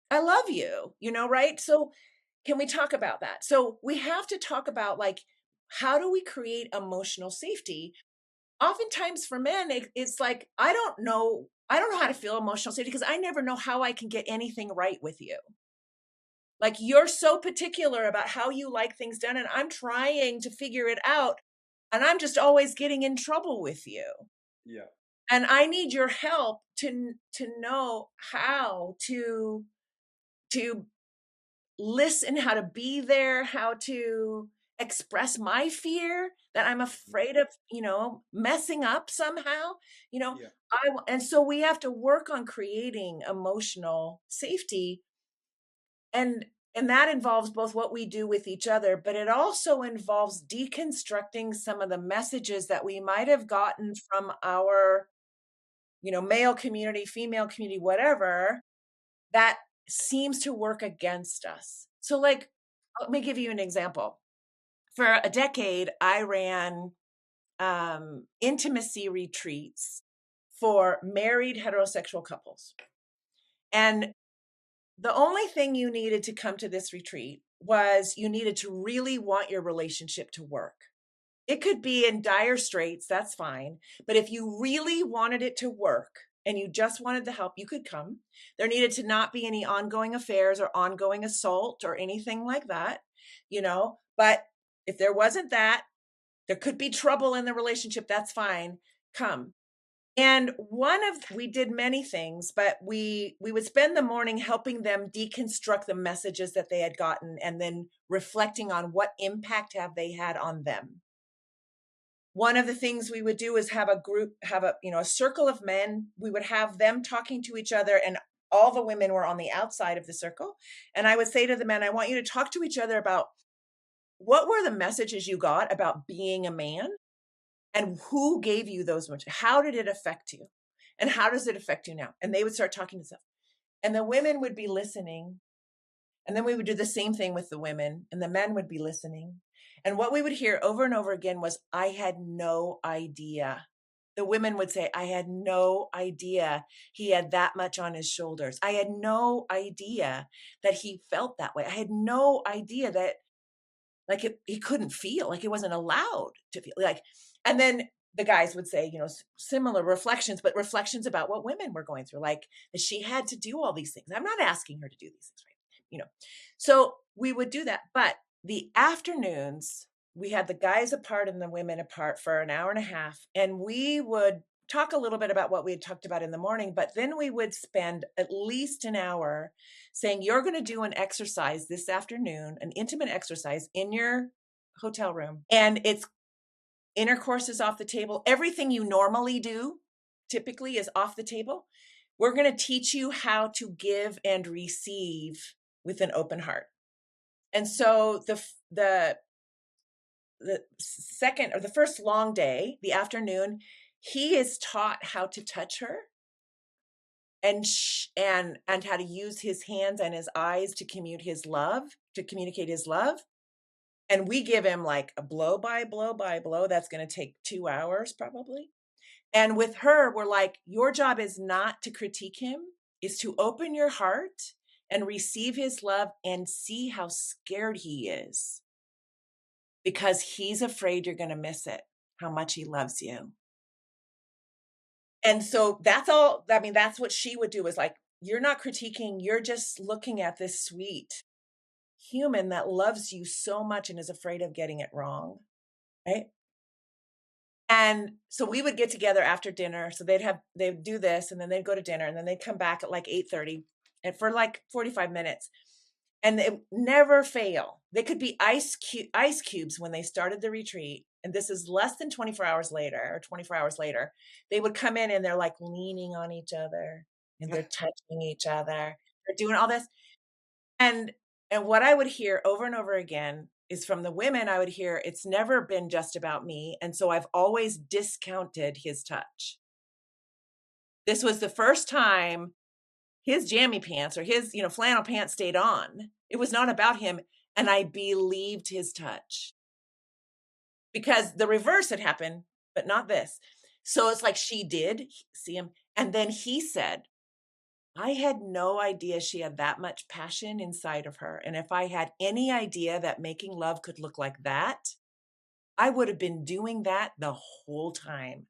I love you, right? So can we talk about that? So we have to talk about like, how do we create emotional safety? Oftentimes for men, it's like, I don't know how to feel emotional safety because I never know how I can get anything right with you. Like, you're so particular about how you like things done, and I'm trying to figure it out, and I'm just always getting in trouble with you. Yeah. And I need your help to know how to listen, how to be there, how to express my fear that I'm Mhm. afraid of, messing up somehow, you know. Yeah. And so we have to work on creating emotional safety, and that involves both what we do with each other, but it also involves deconstructing some of the messages that we might have gotten from our, male community, female community, whatever, that seems to work against us. So, like, let me give you an example. For a decade, I ran intimacy retreats for married heterosexual couples. And the only thing you needed to come to this retreat was you needed to really want your relationship to work. It could be in dire straits, that's fine. But if you really wanted it to work and you just wanted the help, you could come. There needed to not be any ongoing affairs or ongoing assault or anything like that, But if there wasn't that, there could be trouble in the relationship, that's fine. Come. And we did many things, but we would spend the morning helping them deconstruct the messages that they had gotten and then reflecting on what impact have they had on them. One of the things we would do is have a circle of men. We would have them talking to each other, and all the women were on the outside of the circle. And I would say to the men, I want you to talk to each other about what were the messages you got about being a man, and who gave you those messages? How did it affect you? And how does it affect you now? And they would start talking to stuff. And the women would be listening. And then we would do the same thing with the women, and the men would be listening. And what we would hear over and over again was, I had no idea. The women would say, I had no idea he had that much on his shoulders. I had no idea that he felt that way. I had no idea that, like, he couldn't feel, like, he wasn't allowed to feel like. And then the guys would say, similar reflections, but reflections about what women were going through, like that she had to do all these things. I'm not asking her to do these things, right? So we would do that. But the afternoons, we had the guys apart and the women apart for an hour and a half, and we would talk a little bit about what we had talked about in the morning, but then we would spend at least an hour saying, you're going to do an exercise this afternoon, an intimate exercise in your hotel room. And it's intercourse is off the table. Everything you normally do typically is off the table. We're going to teach you how to give and receive with an open heart. And so the second or the first long day, the afternoon, he is taught how to touch her and how to use his hands and his eyes to communicate his love. And we give him like a blow by blow by blow. That's going to take 2 hours probably. And with her, we're like, your job is not to critique him, is to open your heart and receive his love and see how scared he is, because he's afraid you're going to miss it, how much he loves you. And so that's all. I mean, that's what she would do, is like, you're not critiquing, you're just looking at this sweet human that loves you so much and is afraid of getting it wrong. Right. And so we would get together after dinner. So they'd do this, and then they'd go to dinner, and then they'd come back at like 8:30 and for like 45 minutes. And they never fail. They could be ice cubes when they started the retreat. And this is less than 24 hours later or 24 hours later. They would come in and they're like leaning on each other and they're touching each other. They're doing all this. And what I would hear over and over again is from the women, I would hear, it's never been just about me. And so I've always discounted his touch. This was the first time his jammy pants or his, flannel pants stayed on. It was not about him, and I believed his touch because the reverse had happened, but not this. So it's like she did see him, and then he said, "I had no idea she had that much passion inside of her, and if I had any idea that making love could look like that, I would have been doing that the whole time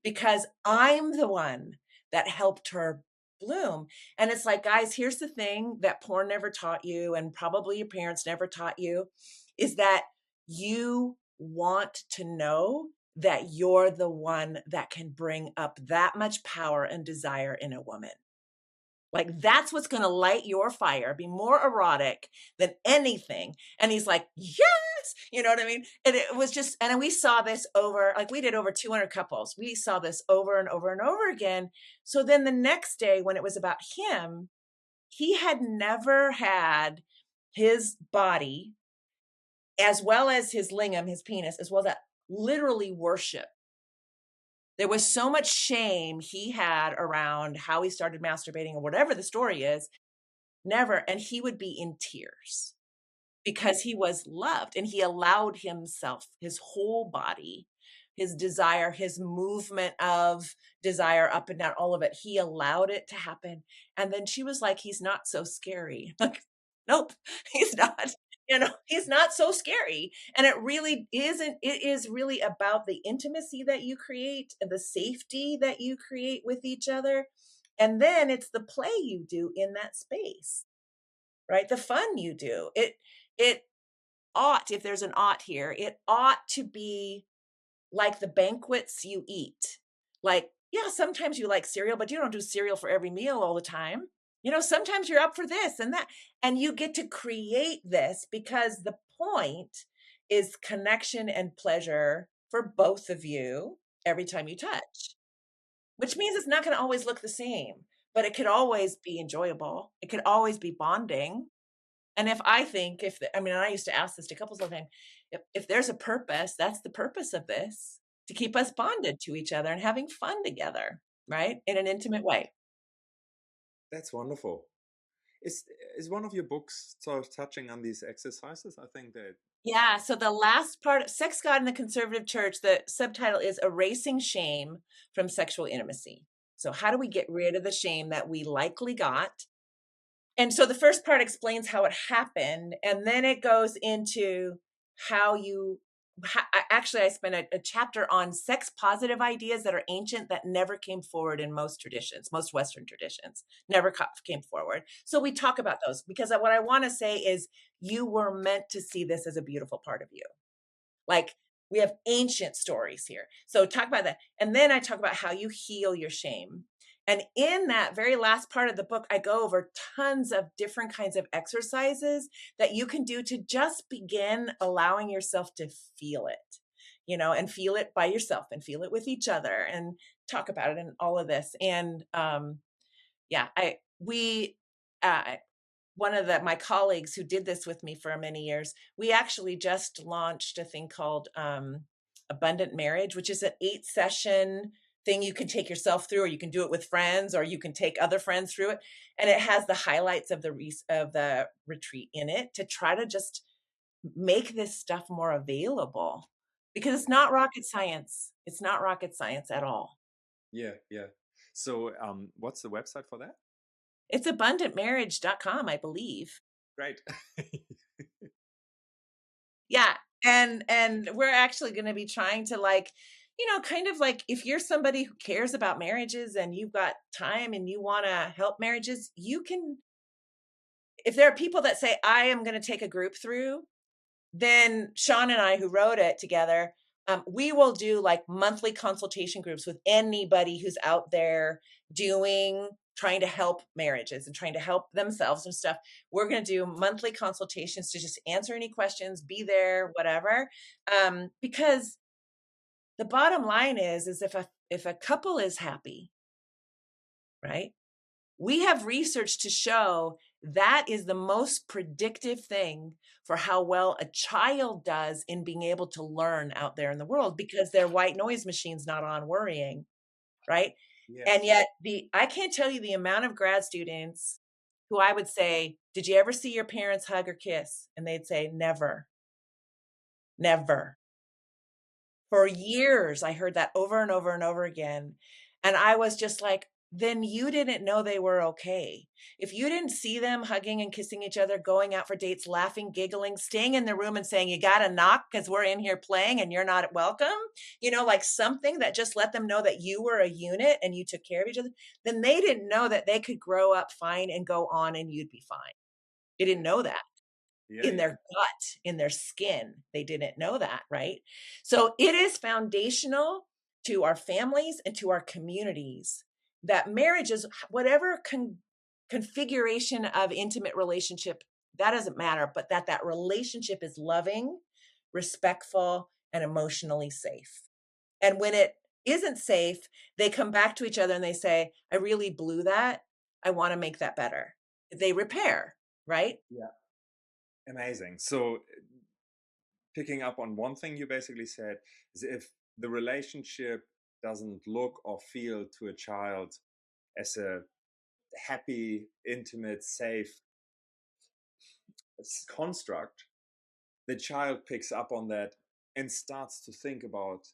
because I'm the one that helped her bloom." And it's like, guys, here's the thing that porn never taught you, and probably your parents never taught you, is that you want to know that you're the one that can bring up that much power and desire in a woman. Like, that's what's gonna light your fire, be more erotic than anything, and he's like, "Yes!" You know what I mean? And it was just and we saw this over like, we did over 200 couples. We saw this over and over and over again. So then the next day when it was about him, he had never had his body, as well as his lingam, his penis, as well as that, literally worship. There was so much shame he had around how he started masturbating or whatever the story is. Never, and he would be in tears because he was loved and he allowed himself, his whole body, his desire, his movement of desire up and down, all of it. He allowed it to happen. And then she was like, "He's not so scary." Like, nope, he's not. He's not so scary. And it really isn't. It is really about the intimacy that you create and the safety that you create with each other. And then it's the play you do in that space, right? The fun you do. It ought, if there's an ought here, it ought to be like the banquets you eat. Like, yeah, sometimes you like cereal, but you don't do cereal for every meal all the time. Sometimes you're up for this and that, and you get to create this because the point is connection and pleasure for both of you every time you touch, which means it's not going to always look the same, but it could always be enjoyable. It could always be bonding. And if I think if the I mean, and I used to ask this to couples all the time, if there's a purpose, that's the purpose of this, to keep us bonded to each other and having fun together, right? In an intimate way. That's wonderful. Is is one of your books sort of touching on these exercises? I think that Yeah, so the last part, Sex, God, and the Conservative Church, the subtitle is Erasing Shame from Sexual Intimacy. So how do we get rid of the shame that we likely got? And so the first part explains how it happened, and then it goes into how you actually, I spent a chapter on sex positive ideas that are ancient that never came forward in most traditions, most Western traditions, never came forward. So we talk about those because what I want to say is you were meant to see this as a beautiful part of you. Like, we have ancient stories here. So talk about that. And then I talk about how you heal your shame. And in that very last part of the book, I go over tons of different kinds of exercises that you can do to just begin allowing yourself to feel it, and feel it by yourself and feel it with each other and talk about it and all of this. And yeah, uh, one of my colleagues who did this with me for many years, we actually just launched a thing called Abundant Marriage, which is an 8-session thing you can take yourself through, or you can do it with friends, or you can take other friends through it. And it has the highlights of the retreat in it to try to just make this stuff more available because it's not rocket science. It's not rocket science at all. yeah, yeah. So, what's the website for that? It's abundantmarriage.com, I believe. Great. Yeah, and we're actually gonna be trying to, like, kind of like, if you're somebody who cares about marriages and you've got time and you wanna help marriages, you can if there are people that say, "I am gonna take a group through," then Sean and I, who wrote it together, we will do, like, monthly consultation groups with anybody who's out there trying to help marriages and trying to help themselves and stuff. We're gonna do monthly consultations to just answer any questions, be there, whatever. Because the bottom line is if a couple is happy, right? We have research to show that is the most predictive thing for how well a child does in being able to learn out there in the world because their white noise machine's not on worrying, right? And Yes. yet I can't tell you the amount of grad students who I would say, "Did you ever see your parents hug or kiss?" And they'd say, "Never, never." For years, I heard that over and over and over again, and I was just like, "Then you didn't know they were okay. If you didn't see them hugging and kissing each other, going out for dates, laughing, giggling, staying in the room and saying, 'You gotta knock because 'cause we're in here playing and you're not welcome,' like something that just let them know that you were a unit and you took care of each other, then they didn't know that they could grow up fine and go on and you'd be fine. You didn't know that Yeah, in yeah. their gut, in their skin. They didn't know that, right? So it is foundational to our families and to our communities that marriages, whatever configuration of intimate relationship, that doesn't matter, but that relationship is loving, respectful, and emotionally safe. And when it isn't safe, they come back to each other and they say, I really blew that. I want to make that better. They repair, right? Yeah. Amazing. So, picking up on one thing you basically said is if the relationship doesn't look or feel to a child as a happy, intimate, safe construct, the child picks up on that and starts to think about,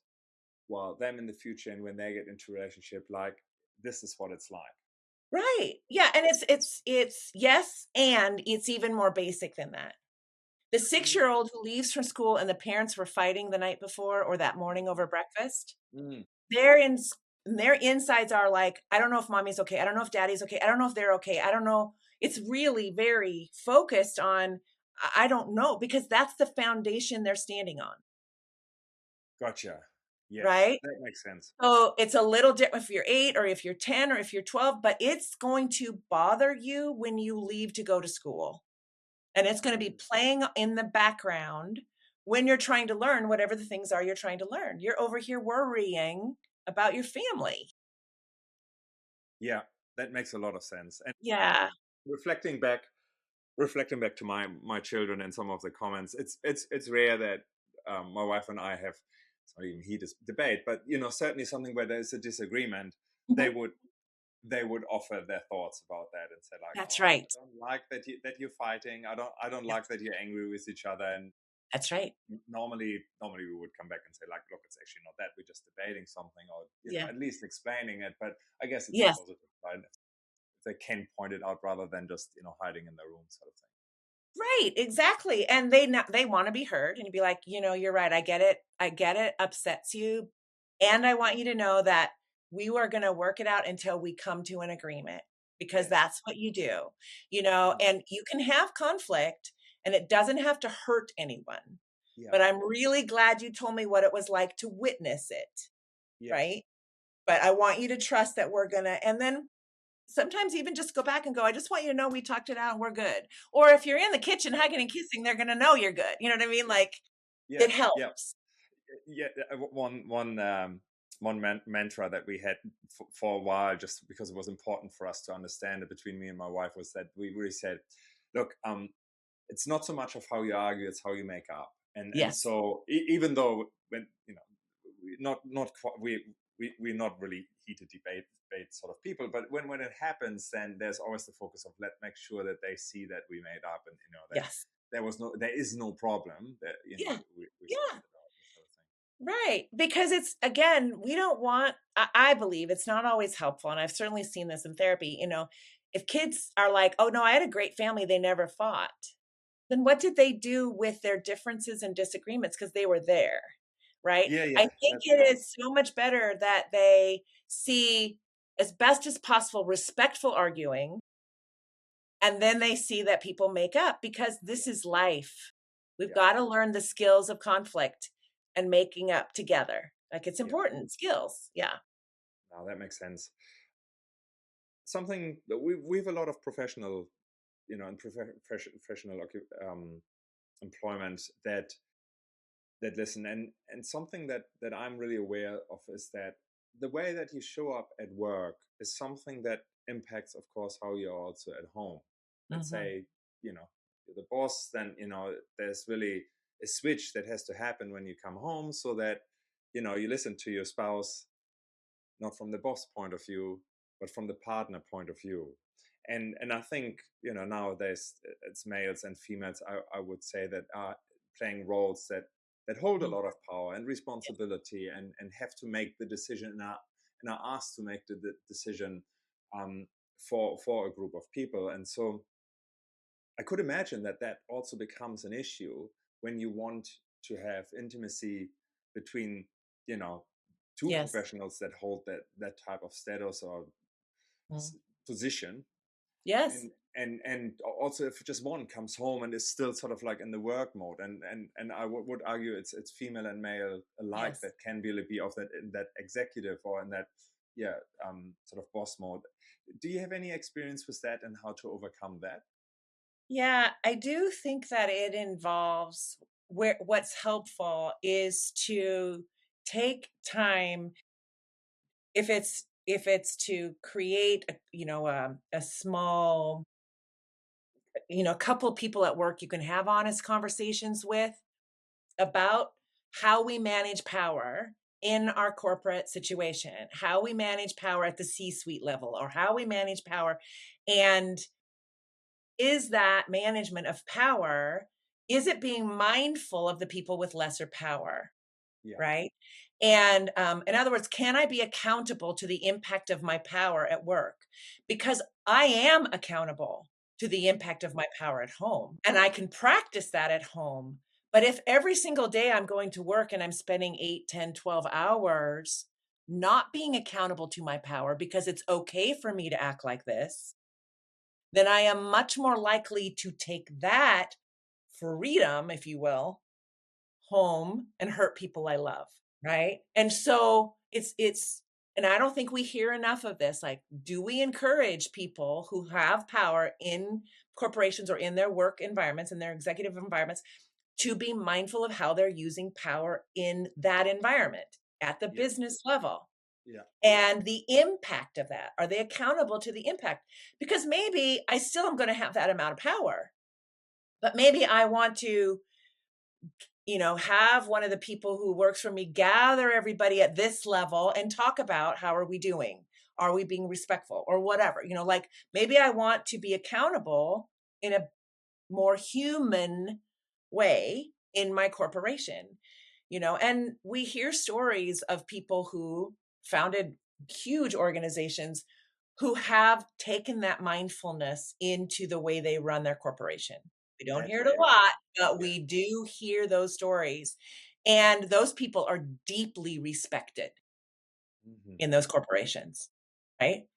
well, them in the future and when they get into a relationship, like, this is what it's like. Right. Yeah, and it's yes, and it's even more basic than that. The Mm, six-year-old who leaves from school and the parents were fighting the night before or that morning over breakfast, mm, their ins their insides are like, "I don't know if mommy's okay. I don't know if daddy's okay. I don't know if they're okay. I don't know." It's really very focused on, I don't know, because that's the foundation they're standing on, gotcha. Yes, right? that makes sense. So, it's a little different if you're 8 or if you're 10 or if you're 12, but it's going to bother you when you leave to go to school. And it's gonna be Mm, playing in the background when you're trying to learn whatever the things are you're trying to learn. You're over here worrying about your family. yeah, that makes a lot of sense. And Yeah. reflecting back, to my children and some of the comments, it's rare that my wife and I have, it's not even heated debate, but certainly something where there's a disagreement, they Mhm. would they would offer their thoughts about that and say like, That's oh, I right. don't like that you're fighting. I don't like Yes, that you're angry with each other. And that's right. normally we would come back and say like, look, it's actually not that, we're just debating something, or Yeah. at least explaining it. But I guess it's a Yes. positive side if they can point it out rather than just hiding in their room sort of thing. Right, exactly, and they wanna be heard, and you'd be like, "You're right, I get it upsets you, and I want you to know that we are gonna work it out until we come to an agreement, because Yes. that's what you do, Mm. and you can have conflict, and it doesn't have to hurt anyone, Yeah. but I'm really glad you told me what it was like to witness it, Yes. right? But I want you to trust that we're gonna," and then sometimes even just go back and go, "I just want you to know we talked it out and we're good." Or if you're in the kitchen hugging and kissing, they're gonna know you're good. You know what I mean? Like, Yeah. it Yeah. helps. Yeah. One mantra that we had for a while, just because it was important for us to understand it between me and my wife, was that we really said, look, it's not so much of how you argue, it's how you make up. And Yes. so even though when not quite, we're not really heated debate sort of people, but when it happens, then there's always the focus of, let's make sure that they see that we made up, and that Yes. there is no problem, that Yeah. we sorted Yeah. it out, this sort of thing. Right. Because it's, again, we don't want, I believe it's not always helpful. And I've certainly seen this in therapy. If kids are like, oh no, I had a great family, they never fought. Then what did they do with their differences and disagreements? Because they were there, right? Yeah, I yeah, think that's it right. is so much better that they see, as best as possible, respectful arguing, and then they see that people make up, because this Yeah, is life. We've yeah, gotta learn the skills of conflict and making up together. Like, it's yeah. important, skills, yeah. Now that makes sense. Something that we have a lot of professional, and professional employment that listen, and something that I'm really aware of is that the way that you show up at work is something that impacts, of course, how you're also at home. Let's Mhm. say, you're the boss, then there's really a switch that has to happen when you come home, so that you listen to your spouse not from the boss point of view, but from the partner point of view. And I think, nowadays it's males and females, I would say, that are playing roles that hold a Mm. lot of power and Yes. responsibility, and have to make the decision, and are asked to make the decision, um, for a group of people. And so I could imagine that also becomes an issue when you want to have intimacy between, you know, two Yes. professionals that hold that type of status or Mm. position. Yes. And also, if just one comes home and is still sort of like in the work mode, and I would argue it's female and male alike Yes. that can really be of that, in that executive or in that, yeah, sort of boss mode. Do you have any experience with that and how to overcome that? Yeah, I do think that it involves where what's helpful is to take time if it's to create a small couple people at work you can have honest conversations with about how we manage power in our corporate situation, how we manage power at the C-suite level, or how we manage power. And is that management of power, is it being mindful of the people with lesser power? Yeah. Right? And, in other words, can I be accountable to the impact of my power at work? Because I am accountable to the impact of my power at home, and I can practice that at home. But if every single day I'm going to work and I'm spending 8, 10, 12 hours not being accountable to my power because it's okay for me to act like this, then I am much more likely to take that freedom, if you will, home and hurt people I love. Right? And so it's and I don't think we hear enough of this. Like, do we encourage people who have power in corporations or in their work environments, in their executive environments, to be mindful of how they're using power in that environment at the Yeah. business level Yeah. and the impact of that? Are they accountable to the impact? Because maybe I still am going to have that amount of power, but maybe I want to have one of the people who works for me gather everybody at this level and talk about how are we doing? Are we being respectful or whatever? Like maybe I want to be accountable in a more human way in my corporation, and we hear stories of people who founded huge organizations who have taken that mindfulness into the way they run their corporation. We don't That's hear it a very lot, interesting. but Yeah. we do hear those stories. And those people are deeply respected Hmm. in those corporations, right?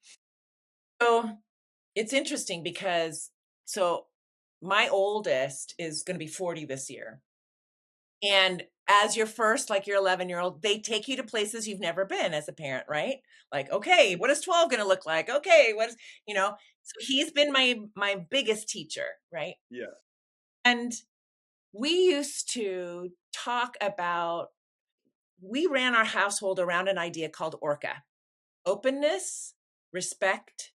So it's interesting because so my oldest is going to be 40 this year. And as your first, like your 11-year-old, they take you to places you've never been as a parent, right? Like, okay, what is 12 going to look like? Okay, so he's been my biggest teacher, right? Yeah. And we used to talk about we ran our household around an idea called ORCA: openness, respect,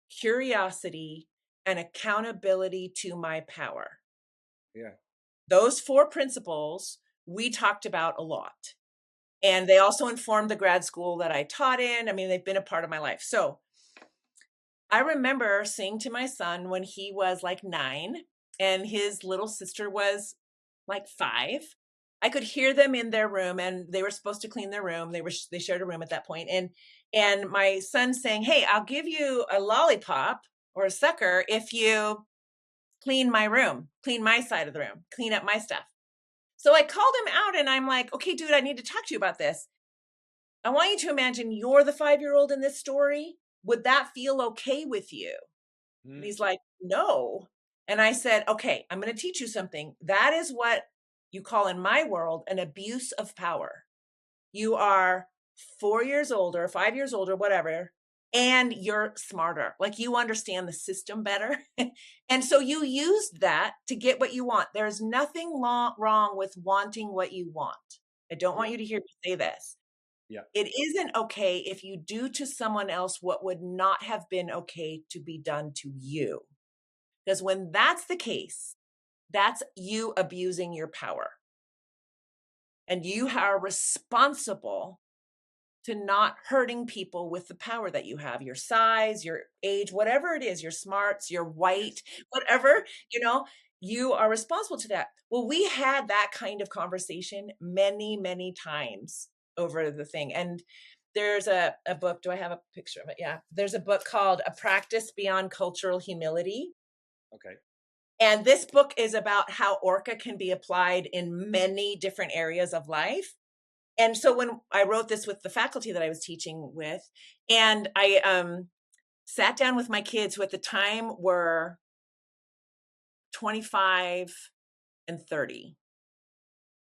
curiosity, and accountability to my power. Yeah. Those four principles we talked about a lot. And they also informed the grad school that I taught in. I mean, they've been a part of my life. So I remember saying to my son when he was like 9 and his little sister was like 5, I could hear them in their room and they were supposed to clean their room. They shared a room at that point. And my son saying, "Hey, I'll give you a lollipop or a sucker if you clean my room, clean my side of the room, clean up my stuff." So I called him out and I'm like, "Okay, dude, I need to talk to you about this. I want you to imagine you're the 5-year-old in this story. Would that feel okay with you?" And Mm. he's like, "No." And I said, "Okay, I'm going to teach you something. That is what you call in my world an abuse of power. You are 4 years older, 5 years older, whatever, and you're smarter. Like you understand the system better. And so you used that to get what you want. There's nothing wrong with wanting what you want. I don't want Yeah. you to hear me say this. Yeah. It isn't okay if you do to someone else what would not have been okay to be done to you. Because when that's the case, that's you abusing your power. And you are responsible to not hurting people with the power that you have, your size, your age, whatever it is, your smarts, your Yes. white, whatever, you know, you are responsible to that. Well, we had that kind of conversation many, many times over the thing. And there's a book. Do I have a picture of it? Yeah. There's a book called A Practice Beyond Cultural Humility. Okay. And this book is about how Orca can be applied in many different areas of life. And so when I wrote this with the faculty that I was teaching with, and I sat down with my kids who at the time were 25 and 30.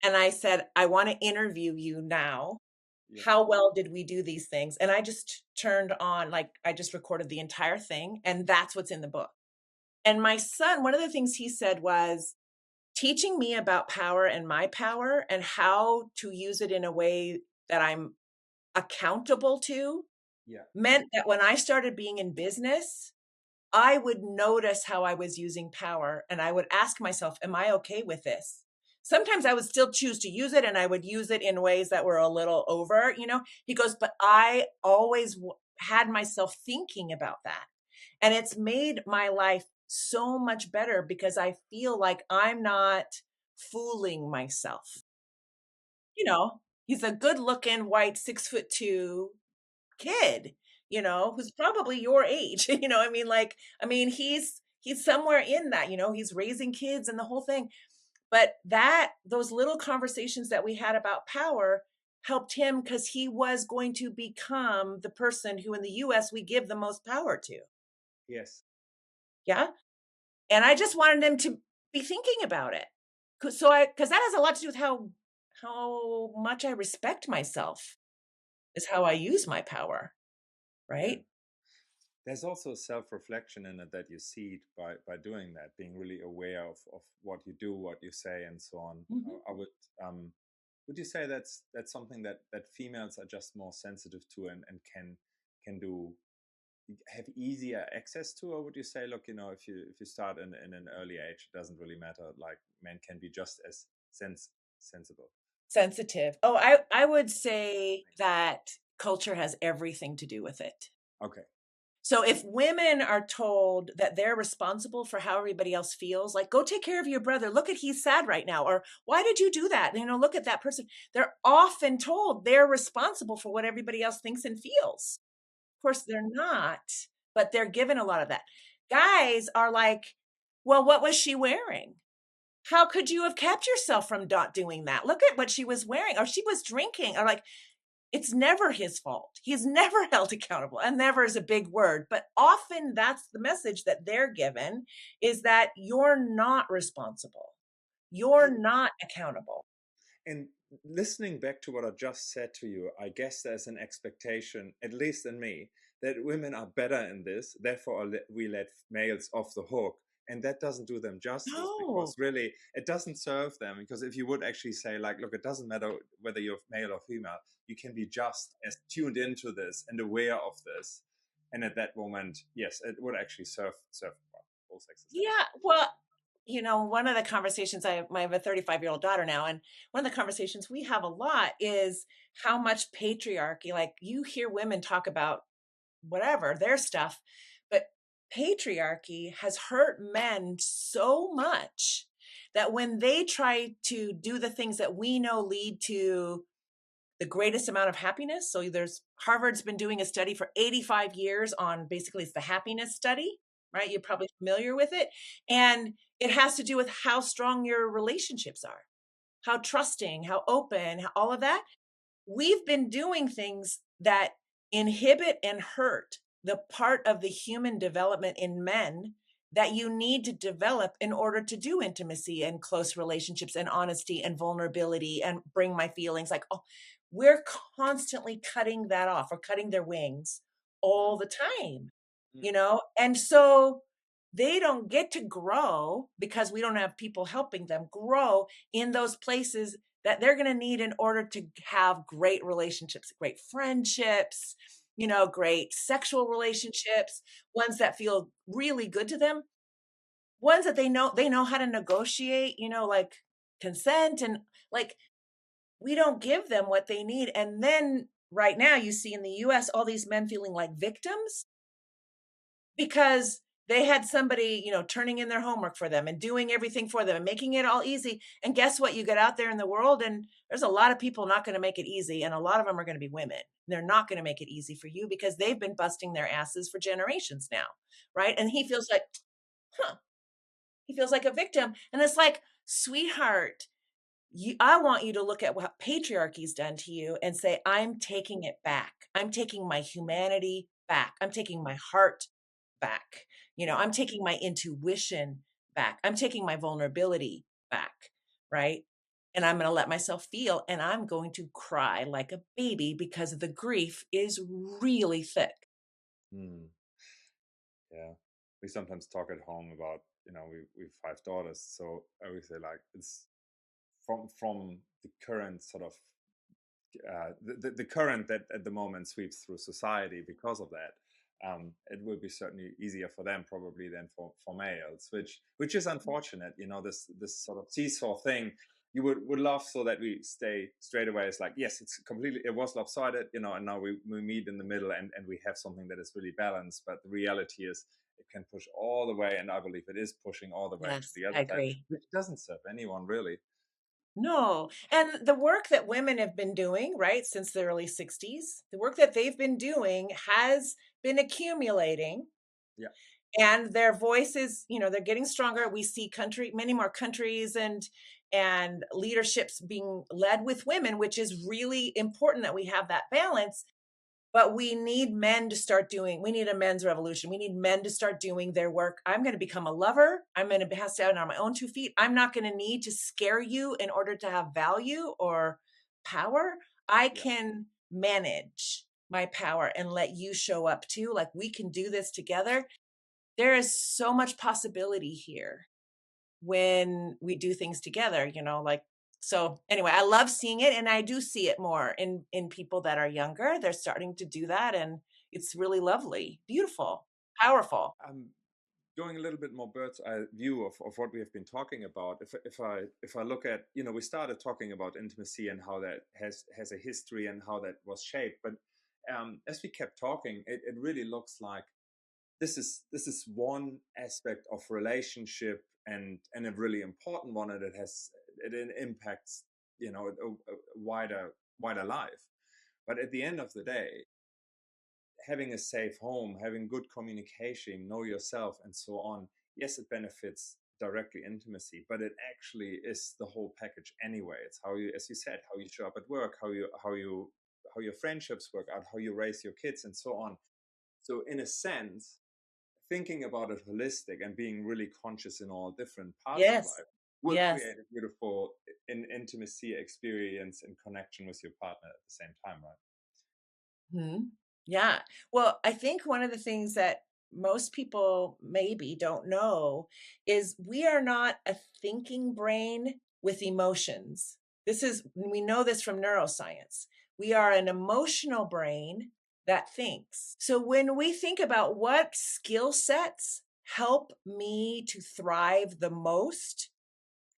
And I said, I want to interview you now. Yeah. How well did we do these things? And I just turned on, like, I just recorded the entire thing. And that's what's in the book. And my son, one of the things he said was teaching me about power and my power and how to use it in a way that I'm accountable to Yeah. meant that when I started being in business, I would notice how I was using power and I would ask myself, am I okay with this? Sometimes I would still choose to use it and I would use it in ways that were a little over, you know? He goes, but I always had myself thinking about that. And it's made my life so much better because I feel like I'm not fooling myself. You know, he's a good looking white 6'2" kid, you know, who's probably your age, you know, I mean, like, I mean, he's somewhere in that, you know, he's raising kids and the whole thing. But that those little conversations that we had about power helped him because he was going to become the person who in the US we give the most power to. Yes. Yeah. And I just wanted him to be thinking about it. Because that has a lot to do with how much I respect myself is how I use my power, Yeah. right? There's also self-reflection in it that you see by doing that, being really aware of what you do, what you say, and so on. Mhm. Would you say that's something that females are just more sensitive to and can do have easier access to, or would you say, look, if you start in an early age, it doesn't really matter. Like men can be just as sensible. Sensitive. Oh, I would say that culture has everything to do with it. Okay. So if women are told that they're responsible for how everybody else feels, like, "Go take care of your brother. Look at he's sad right now," or, "Why did you do that?" You know, "Look at that person." They're often told they're responsible for what everybody else thinks and feels. Of course, they're not, but they're given a lot of that. Guys are like, "Well, what was she wearing? How could you have kept yourself from not doing that? Look at what she was wearing, or she was drinking," or like, it's never his fault. He's never held accountable, and never is a big word, but often that's the message that they're given is that you're not responsible. You're not accountable. And listening back to what I just said to you, I guess there's an expectation, at least in me, that women are better in this. Therefore, we let males off the hook. And that doesn't do them justice No. because really it doesn't serve them. Because if you would actually say, like, look, it doesn't matter whether you're male or female, you can be just as tuned into this and aware of this. And at that moment, yes, it would actually serve both sexes Yeah, actually. well, you know, one of the conversations I have a 35-year-old daughter now, and one of the conversations we have a lot is how much patriarchy, like, you hear women talk about whatever, their stuff. But patriarchy has hurt men so much that when they try to do the things that we know lead to the greatest amount of happiness. So there's Harvard's been doing a study for 85 years on basically it's the happiness study, right? You're probably familiar with it. And it has to do with how strong your relationships are, how trusting, how open, all of that. We've been doing things that inhibit and hurt the part of the human development in men that you need to develop in order to do intimacy and close relationships and honesty and vulnerability and bring my feelings like, oh, we're constantly cutting that off or cutting their wings all Mm, the time, mm, you know? And so they don't get to grow because we don't have people helping them grow in those places that they're going to need in order to have great relationships, great friendships, you know, great sexual relationships, ones that feel really good to them, ones that they know how to negotiate, you know, like consent and like we don't give them what they need and then right now you see in the US all these men feeling like victims because they had somebody, turning in their homework for them and doing everything for them and making it all easy. And guess what? You get out there in the world and there's a lot of people not going to make it easy. And a lot of them are going to be women. They're not going to make it easy for you because they've been busting their asses for generations now. Right. And he feels like, huh, he feels like a victim. And it's like, sweetheart, I want you to look at what patriarchy's done to you and say, I'm taking it back. I'm taking my humanity back. I'm taking my heart back. I'm taking my intuition back. I'm taking my vulnerability back. Right. And I'm going to let myself feel and I'm going to cry like a baby because the grief is really thick. Hmm. Yeah. We sometimes talk at home about, we have 5 daughters. So I always say, like, it's from the current sort of the current that at the moment sweeps through society because of that. It will be certainly easier for them probably than for males, which is unfortunate. This sort of seesaw thing. You would love so that we stay straight away. It's like, yes, it was lopsided, and now we meet in the middle and we have something that is really balanced. But the reality is it can push all the way, and I believe it is pushing all the way to Yes, the other I side, agree. which doesn't serve anyone really. No. And the work that women have been doing, right, since the early 60s, the work that they've been doing has been accumulating Yeah. and their voices, they're getting stronger. We see many more countries and leaderships being led with women, which is really important that we have that balance. But we need a men's revolution. We need men to start doing their work. I'm going to become a lover. I'm going to stand on my own 2 feet. I'm not going to need to scare you in order to have value or power. I Yeah. can manage my power and let you show up too. Like we can do this together. There is so much possibility here when we do things together, like so anyway, I love seeing it and I do see it more in people that are younger. They're starting to do that and it's really lovely, beautiful, powerful. I'm going a little bit more bird's eye view of what we have been talking about. If I look at, we started talking about intimacy and how that has a history and how that was shaped. But as we kept talking, it really looks like this is one aspect of relationship and a really important one, and it impacts a wider life. But at the end of the day, having a safe home, having good communication, know yourself, and so on. Yes, it benefits directly intimacy, but it actually is the whole package anyway. It's how you, as you said, how you show up at work, how your friendships work out, how you raise your kids, and so on. So, in a sense, thinking about it holistic and being really conscious in all different parts of Yes. life will Yes. create a beautiful intimacy experience and connection with your partner at the same time, right? Mhm. Yeah. Well, I think one of the things that most people maybe don't know is we are not a thinking brain with emotions. We know this from neuroscience. We are an emotional brain that thinks. So when we think about what skill sets help me to thrive the most,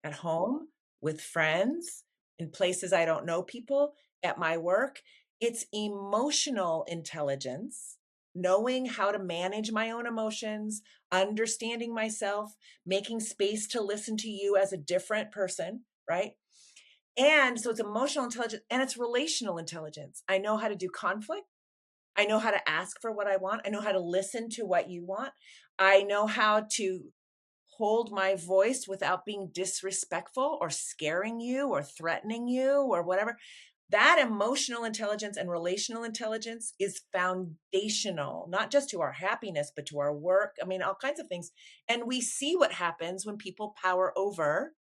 at home, with friends, in places I don't know people, at my work. It's emotional intelligence, knowing how to manage my own emotions, understanding myself, making space to listen to you as a different person, right? And so it's emotional intelligence and it's relational intelligence. I know how to do conflict. I know how to ask for what I want. I know how to listen to what you want. I know how to hold my voice without being disrespectful or scaring you or threatening you or whatever. That emotional intelligence and relational intelligence is foundational, not just to our happiness, but to our work. I mean, all kinds of things. And we see what happens when people power over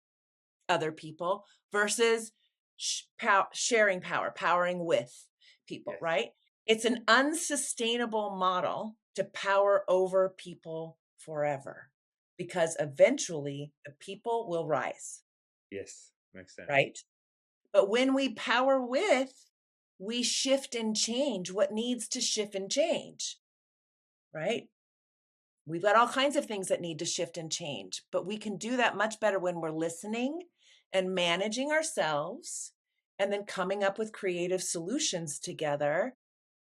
other people versus sharing power, powering with people, Yes. right? It's an unsustainable model to power over people forever because eventually the people will rise, Yes, makes sense. right? But when we power with, we shift and change what needs to shift and change, right? We've got all kinds of things that need to shift and change, but we can do that much better when we're listening and managing ourselves and then coming up with creative solutions together.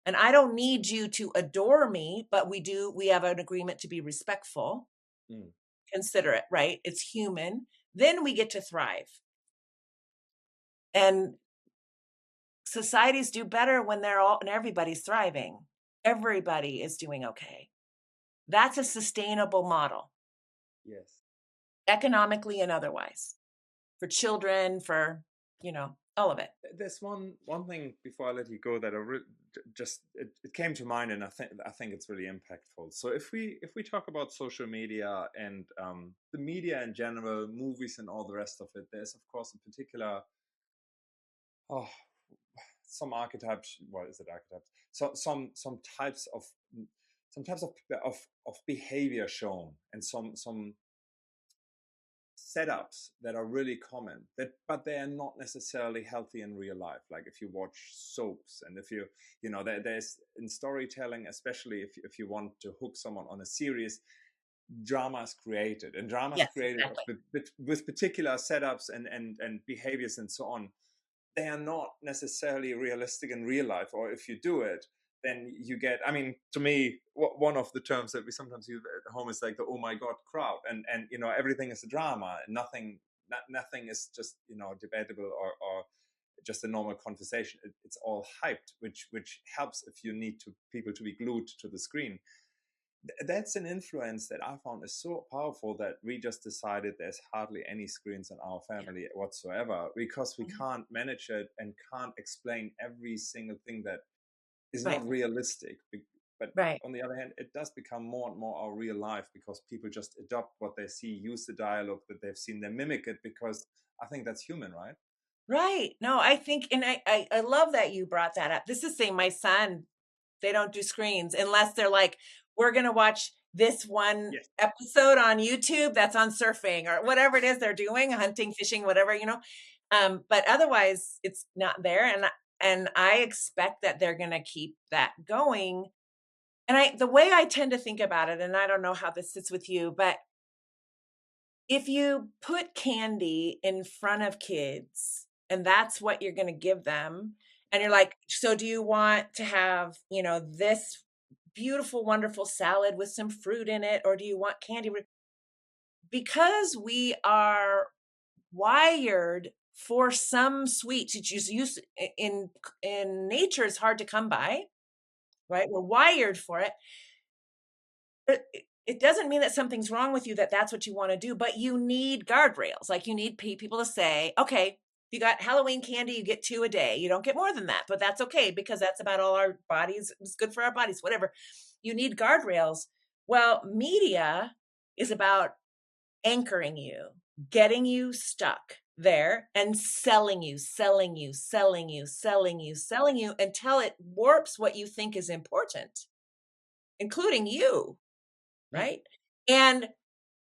And I don't need you to adore me, but we have an agreement to be respectful, Mm. considerate, right? It's human. Then we get to thrive. And societies do better when they're all and everybody's thriving. Everybody is doing okay. That's a sustainable model, Yes. economically and otherwise, for children, for, all of it. There's one thing before I let you go that just it came to mind, and I think it's really impactful. So if we talk about social media and the media in general, movies and all the rest of it, there's of course a particular, oh, some archetypes. What is it, archetypes? So some types of behavior shown, and some setups that are really common, but they are not necessarily healthy in real life. Like if you watch soaps, and if there's in storytelling, especially if you want to hook someone on a series, drama is created, and drama is Yes, created exactly. with particular setups and behaviors and so on. They are not necessarily realistic in real life, or if you do it, then you get, I mean, to me, one of the terms that we sometimes use at home is like the oh my god crowd, and everything is a drama, and nothing is just debatable, or just a normal conversation. It's all hyped, which helps if you need to people to be glued to the screen. That's an influence that I found is so powerful that we just decided there's hardly any screens in our Yeah. family whatsoever, because we Mhm. can't manage it and can't explain every single thing that is Right. not realistic. But Right. on the other hand, it does become more and more our real life, because people just adopt what they see, use the dialogue that they've seen, they mimic it, because I think that's human, right? Right. No, I think, and I love that you brought that up. This is saying my son, they don't do screens unless they're like, we're gonna watch this one Yes. episode on YouTube that's on surfing or whatever it is they're doing, hunting, fishing, whatever, but otherwise it's not there. And I expect that they're gonna keep that going. And the way I tend to think about it, and I don't know how this sits with you, but if you put candy in front of kids and that's what you're gonna give them, and you're like, "So do you want to have, this beautiful, wonderful salad with some fruit in it, or do you want candy?" Because we are wired for some sweets, it's just used in nature, it's hard to come by, right? We're wired for it. It doesn't mean that something's wrong with you, that that's what you wanna do, but you need guardrails, like, you need people to say, "Okay, you got Halloween candy, you get 2 a day, you don't get more than that, but that's okay because that's about all our bodies, it's good for our bodies," whatever. You need guardrails. Well, media is about anchoring you, getting you stuck there, and selling you, selling you, selling you, selling you, selling you until it warps what you think is important, including you. Mm. Right? And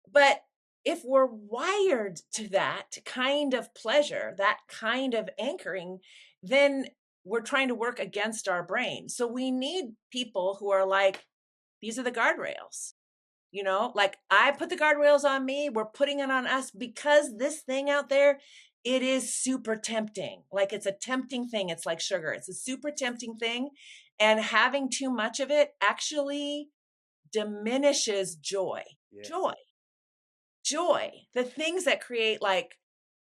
but if we're wired to that kind of pleasure, that kind of anchoring, then we're trying to work against our brain. So we need people who are like, these are the guardrails. Like I put the guardrails on me, we're putting it on us because this thing out there, it is super tempting. Like it's a tempting thing. It's like sugar. It's a super tempting thing. And having too much of it actually diminishes joy. Yes. Joy, joy, the things that create like,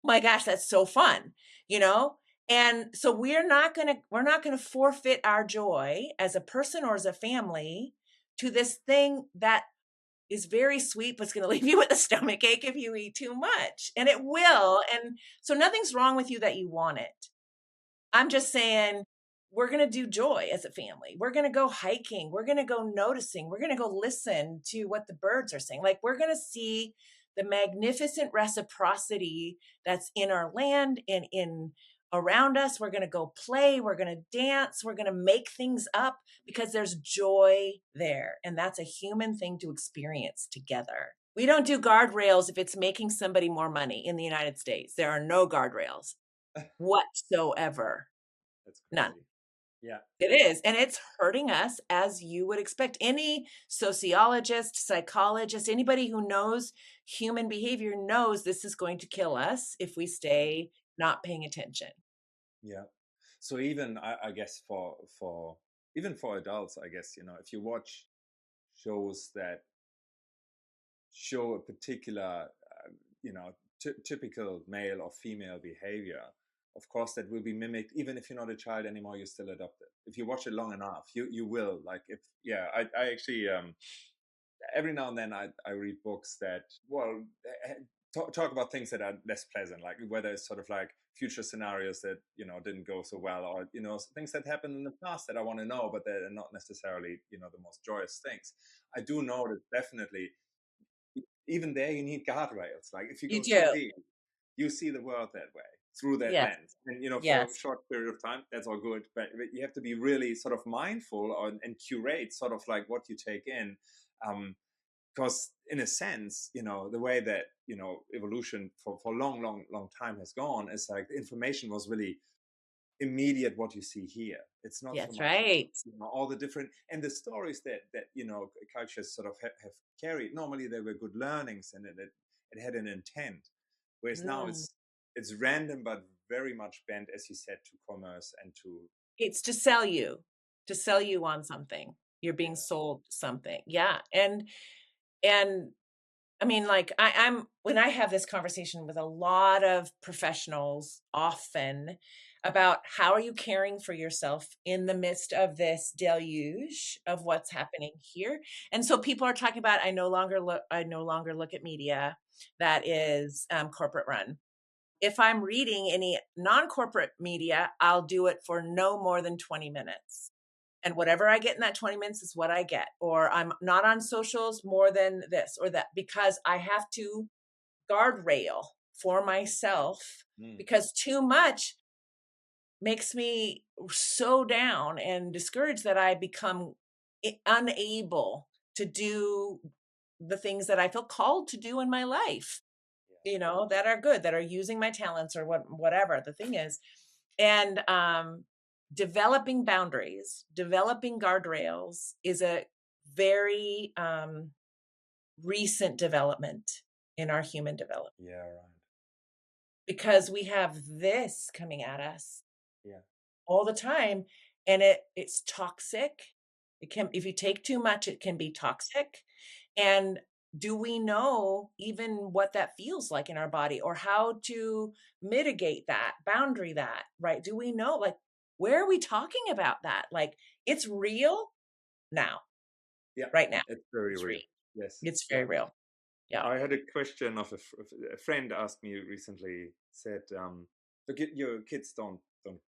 "Oh my gosh, that's so fun," you know? And so we're not gonna forfeit our joy as a person or as a family to this thing that is very sweet, but it's gonna leave you with a stomach ache if you eat too much, and it will, and so nothing's wrong with you that you want it. I'm just saying we're going to do joy as a family. We're going to go hiking. We're going to go noticing. We're going to go listen to what the birds are saying. Like we're going to see the magnificent reciprocity that's in our land and in around us. We're going to go play. We're going to dance. We're going to make things up because there's joy there. And that's a human thing to experience together. We don't do guardrails if it's making somebody more money in the United States. There are no guardrails whatsoever. That's None. crazy. Yeah. It is, and it's hurting us as you would expect. Any sociologist, psychologist, anybody who knows human behavior knows this is going to kill us if we stay not paying attention. Yeah. So even I guess for even for adults, I guess, if you watch shows that show a particular, typical male or female behavior, of course that will be mimicked. Even if you're not a child anymore, you're still adopted. If you watch it long enough, you will. Like, if yeah, I actually every now and then I read books that, well, talk about things that are less pleasant, like whether it's sort of like future scenarios that didn't go so well, or things that happened in the past that I want to know, but that are not necessarily the most joyous things. I do know that definitely even there you need guardrails. Like, if you You go too do. deep, you see the world that way, through that Yes. lens, and for a Yes. short period of time, that's all good, but you have to be really sort of mindful and curate sort of like what you take in. Because in a sense, the way that evolution for long time has gone is like the information was really immediate. What you see here, it's not so Yes, much about right. all the different and the stories that cultures sort of have carried. Normally they were good learnings, and it had an intent, whereas now Mm. it's random, but very much bent, as you said, to commerce and to It's to sell you on something. You're being yeah, sold something. Yeah, and I mean, like, I'm when I have this conversation with a lot of professionals often about how are you caring for yourself in the midst of this deluge of what's happening here? And so people are talking about I no longer look at media that is corporate run. If I'm reading any non-corporate media, I'll do it for no more than 20 minutes. And whatever I get in that 20 minutes is what I get. Or I'm not on socials more than this or that, because I have to guardrail for mm, myself, mm, because too much makes me so down and discouraged that I become unable to do the things that I feel called to do in my life, yeah, that are good, that are using my talents or whatever the thing is. And developing boundaries, developing guardrails is a very recent development in our human development, yeah, right, because we have this coming at us yeah, all the time, and it's toxic. It can, if you take too much, it can be toxic. And do we know even what that feels like in our body, or how to mitigate that, boundary that, right? Do we know, like, where are we talking about that? Like, it's real now, yeah, right now. it's very It's real. real. Yes, It's yeah. very real. Yeah. I had a question of a friend asked me recently, said, your kids don't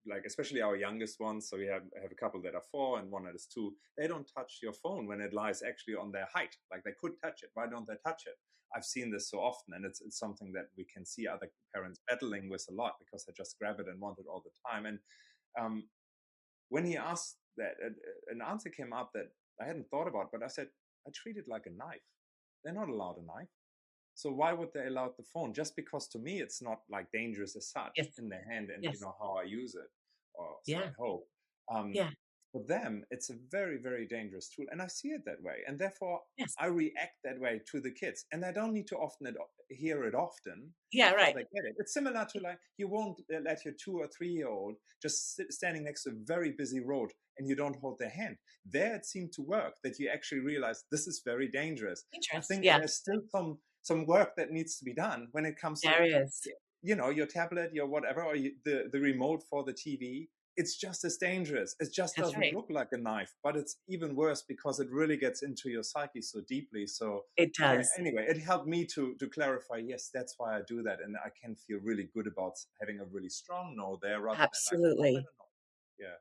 like, especially our youngest ones. So we have a couple that are 4 and one that is 2. They don't touch your phone when it lies actually on their height. Like, they could touch it. Why don't they touch it? I've seen this so often, and it's something that we can see other parents battling with a lot, because they just grab it and want it all the time. And um, when he asked that, an answer came up that I hadn't thought about, but I said, I treat it like a knife. They're not allowed a knife, so why would they allow the phone? Just because to me it's not like dangerous as such Yes. in their hand, and Yes. how I use it, or so I Yeah. hope. Um, Yeah. for them, it's a very, very dangerous tool, and I see it that way, and therefore Yes. I react that way to the kids, and I don't need to hear it often Yeah. before Right. they get it. It's similar to, like, you won't let your 2 or 3 year old just standing next to a very busy road and you don't hold their hand. There it seemed to work, that you actually realize this is very dangerous. I Interest. think Yeah. there's still some work that needs to be done when it comes to, There is. your tablet, your whatever, or the remote for the TV. It's just as dangerous. It just That's doesn't right. look like a knife, but it's even worse because it really gets into your psyche so deeply. So It yeah, does. anyway, it helped me to clarify, yes, that's why I do that, and I can feel really good about having a really strong no there, rather than like, oh, I Absolutely. don't know. Yeah.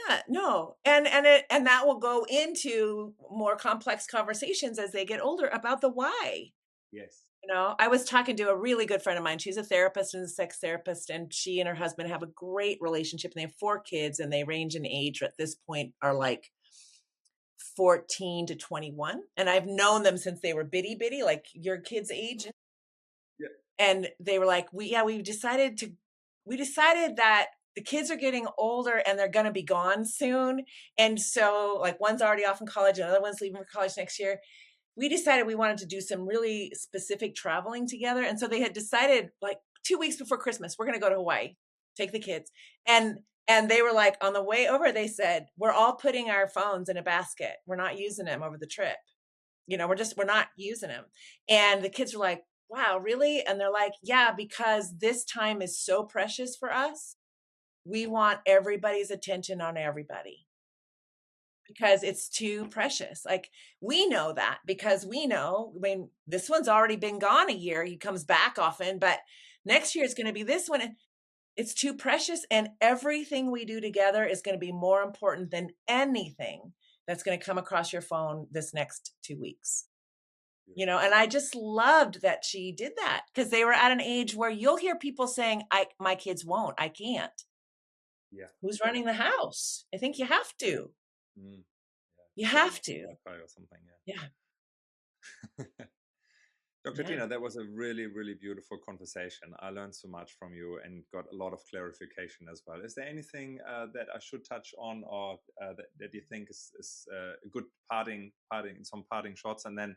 Yeah, no. And that will go into more complex conversations as they get older about the why. Yes. I was talking to a really good friend of mine. She's a therapist and a sex therapist, and she and her husband have a great relationship, and they have 4 kids, and they range in age at this point are like 14 to 21. And I've known them since they were bitty bitty, like your kids' age. Yeah. And they were like, we decided that the kids are getting older and they're going to be gone soon. And so, like, one's already off in college, another one's leaving for college next year. We decided we wanted to do some really specific traveling together. And so they had decided, like, 2 weeks before Christmas, we're going to go to Hawaii. take the kids. And they were like, on the way over, they said, we're all putting our phones in a basket. We're not using them over the trip. We're not using them. And the kids were like, wow, really? And they're like, yeah, because this time is so precious for us. We want everybody's attention on everybody because it's too precious. Like, we know that because we know when this one's already been gone a year, he comes back often, but next year it's going to be this one. And it's too precious. And everything we do together is going to be more important than anything that's going to come across your phone this next 2 weeks. And I just loved that she did that because they were at an age where you'll hear people saying, my kids won't, I can't. Yeah. Who's running the house? I think you have to. Mm. You have to. Or something. Yeah. Dr. Yeah. Tina, that was a really, really beautiful conversation. I learned so much from you and got a lot of clarification as well. Is there anything that I should touch on, or that you think is a good some parting shots? And then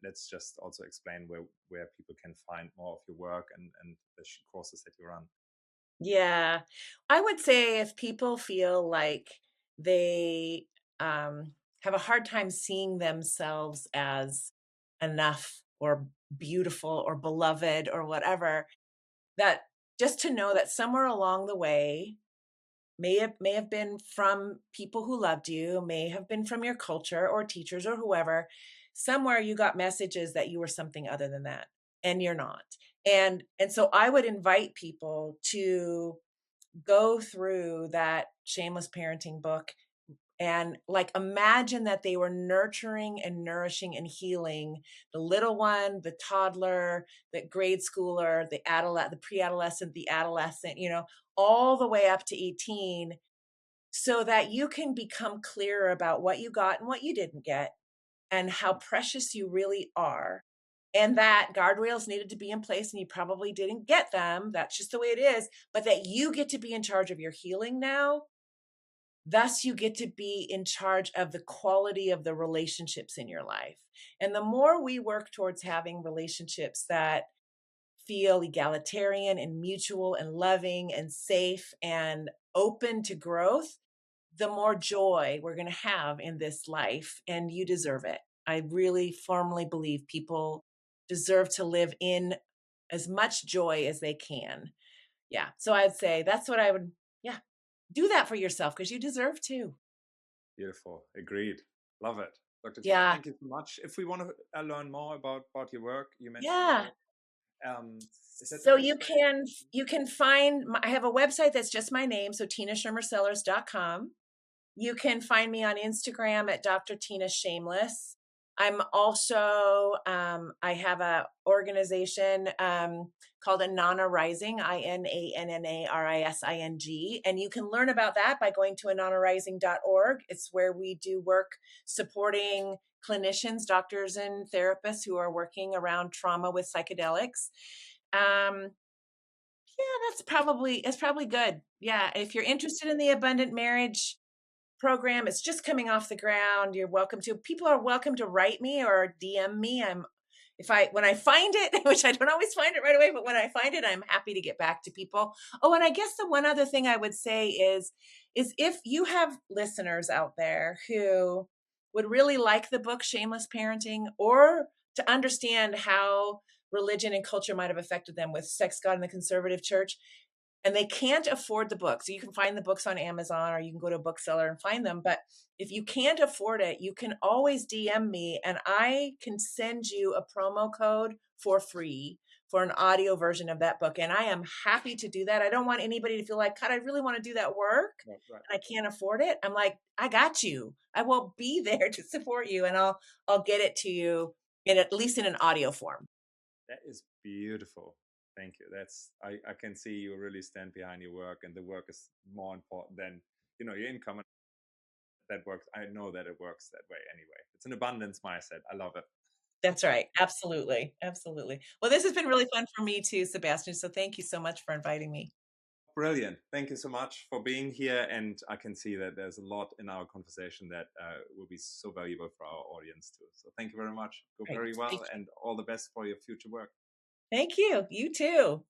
let's just also explain where people can find more of your work and the courses that you run. Yeah. I would say if people feel like they have a hard time seeing themselves as enough or beautiful or beloved or whatever, that just to know that somewhere along the way may have been from people who loved you, may have been from your culture or teachers or whoever, somewhere you got messages that you were something other than that, and you're not. And so I would invite people to go through that Shameless Parenting book and like imagine that they were nurturing and nourishing and healing the little one, the toddler, the grade schooler, the pre-adolescent, the adolescent, all the way up to 18, so that you can become clearer about what you got and what you didn't get and how precious you really are. And that guardrails needed to be in place and you probably didn't get them. That's just the way it is. But that you get to be in charge of your healing now. Thus, you get to be in charge of the quality of the relationships in your life. And the more we work towards having relationships that feel egalitarian and mutual and loving and safe and open to growth, the more joy we're going to have in this life. And you deserve it. I really firmly believe people deserve to live in as much joy as they can. Yeah. So I'd say that's what I would, yeah, do that for yourself because you deserve to. Beautiful. Agreed. Love it. Dr. Tina, Yeah. thank you so much. If we want to learn more about your work, you mentioned it Yeah. all. Is that the So best you way? can find I have a website that's just my name, so tinaschermersellers.com. You can find me on Instagram at Dr. Tina Shameless. I'm also I have a organization called Anana Rising, INANNARISING, and you can learn about that by going to ananarising.org. It's where we do work supporting clinicians, doctors, and therapists who are working around trauma with psychedelics. Yeah, that's probably good. Yeah, if you're interested in the abundant marriage program, it's just coming off the ground. You're welcome to. People are welcome to write me or DM me. When I find it, which I don't always find it right away, but when I find it, I'm happy to get back to people. Oh, and I guess the one other thing I would say is if you have listeners out there who would really like the book Shameless Parenting, or to understand how religion and culture might have affected them with sex, God, and the conservative church, and they can't afford the books. So you can find the books on Amazon or you can go to a bookseller and find them. But if you can't afford it, you can always DM me and I can send you a promo code for free for an audio version of that book. And I am happy to do that. I don't want anybody to feel like, God, I really want to do that work. Right, right. And I can't afford it. I'm like, I got you. I will be there to support you and I'll get it to you at least in an audio form. That is beautiful. Thank you. I can see you really stand behind your work, and the work is more important than your income. And that works. I know that it works that way anyway. It's an abundance mindset. I love it. That's right. Absolutely. Absolutely. Well, this has been really fun for me too, Sebastian. So thank you so much for inviting me. Brilliant. Thank you so much for being here. And I can see that there's a lot in our conversation that will be so valuable for our audience too. So thank you very much. Go Great. very well, Thank you. and all the best for your future work. Thank you. You too.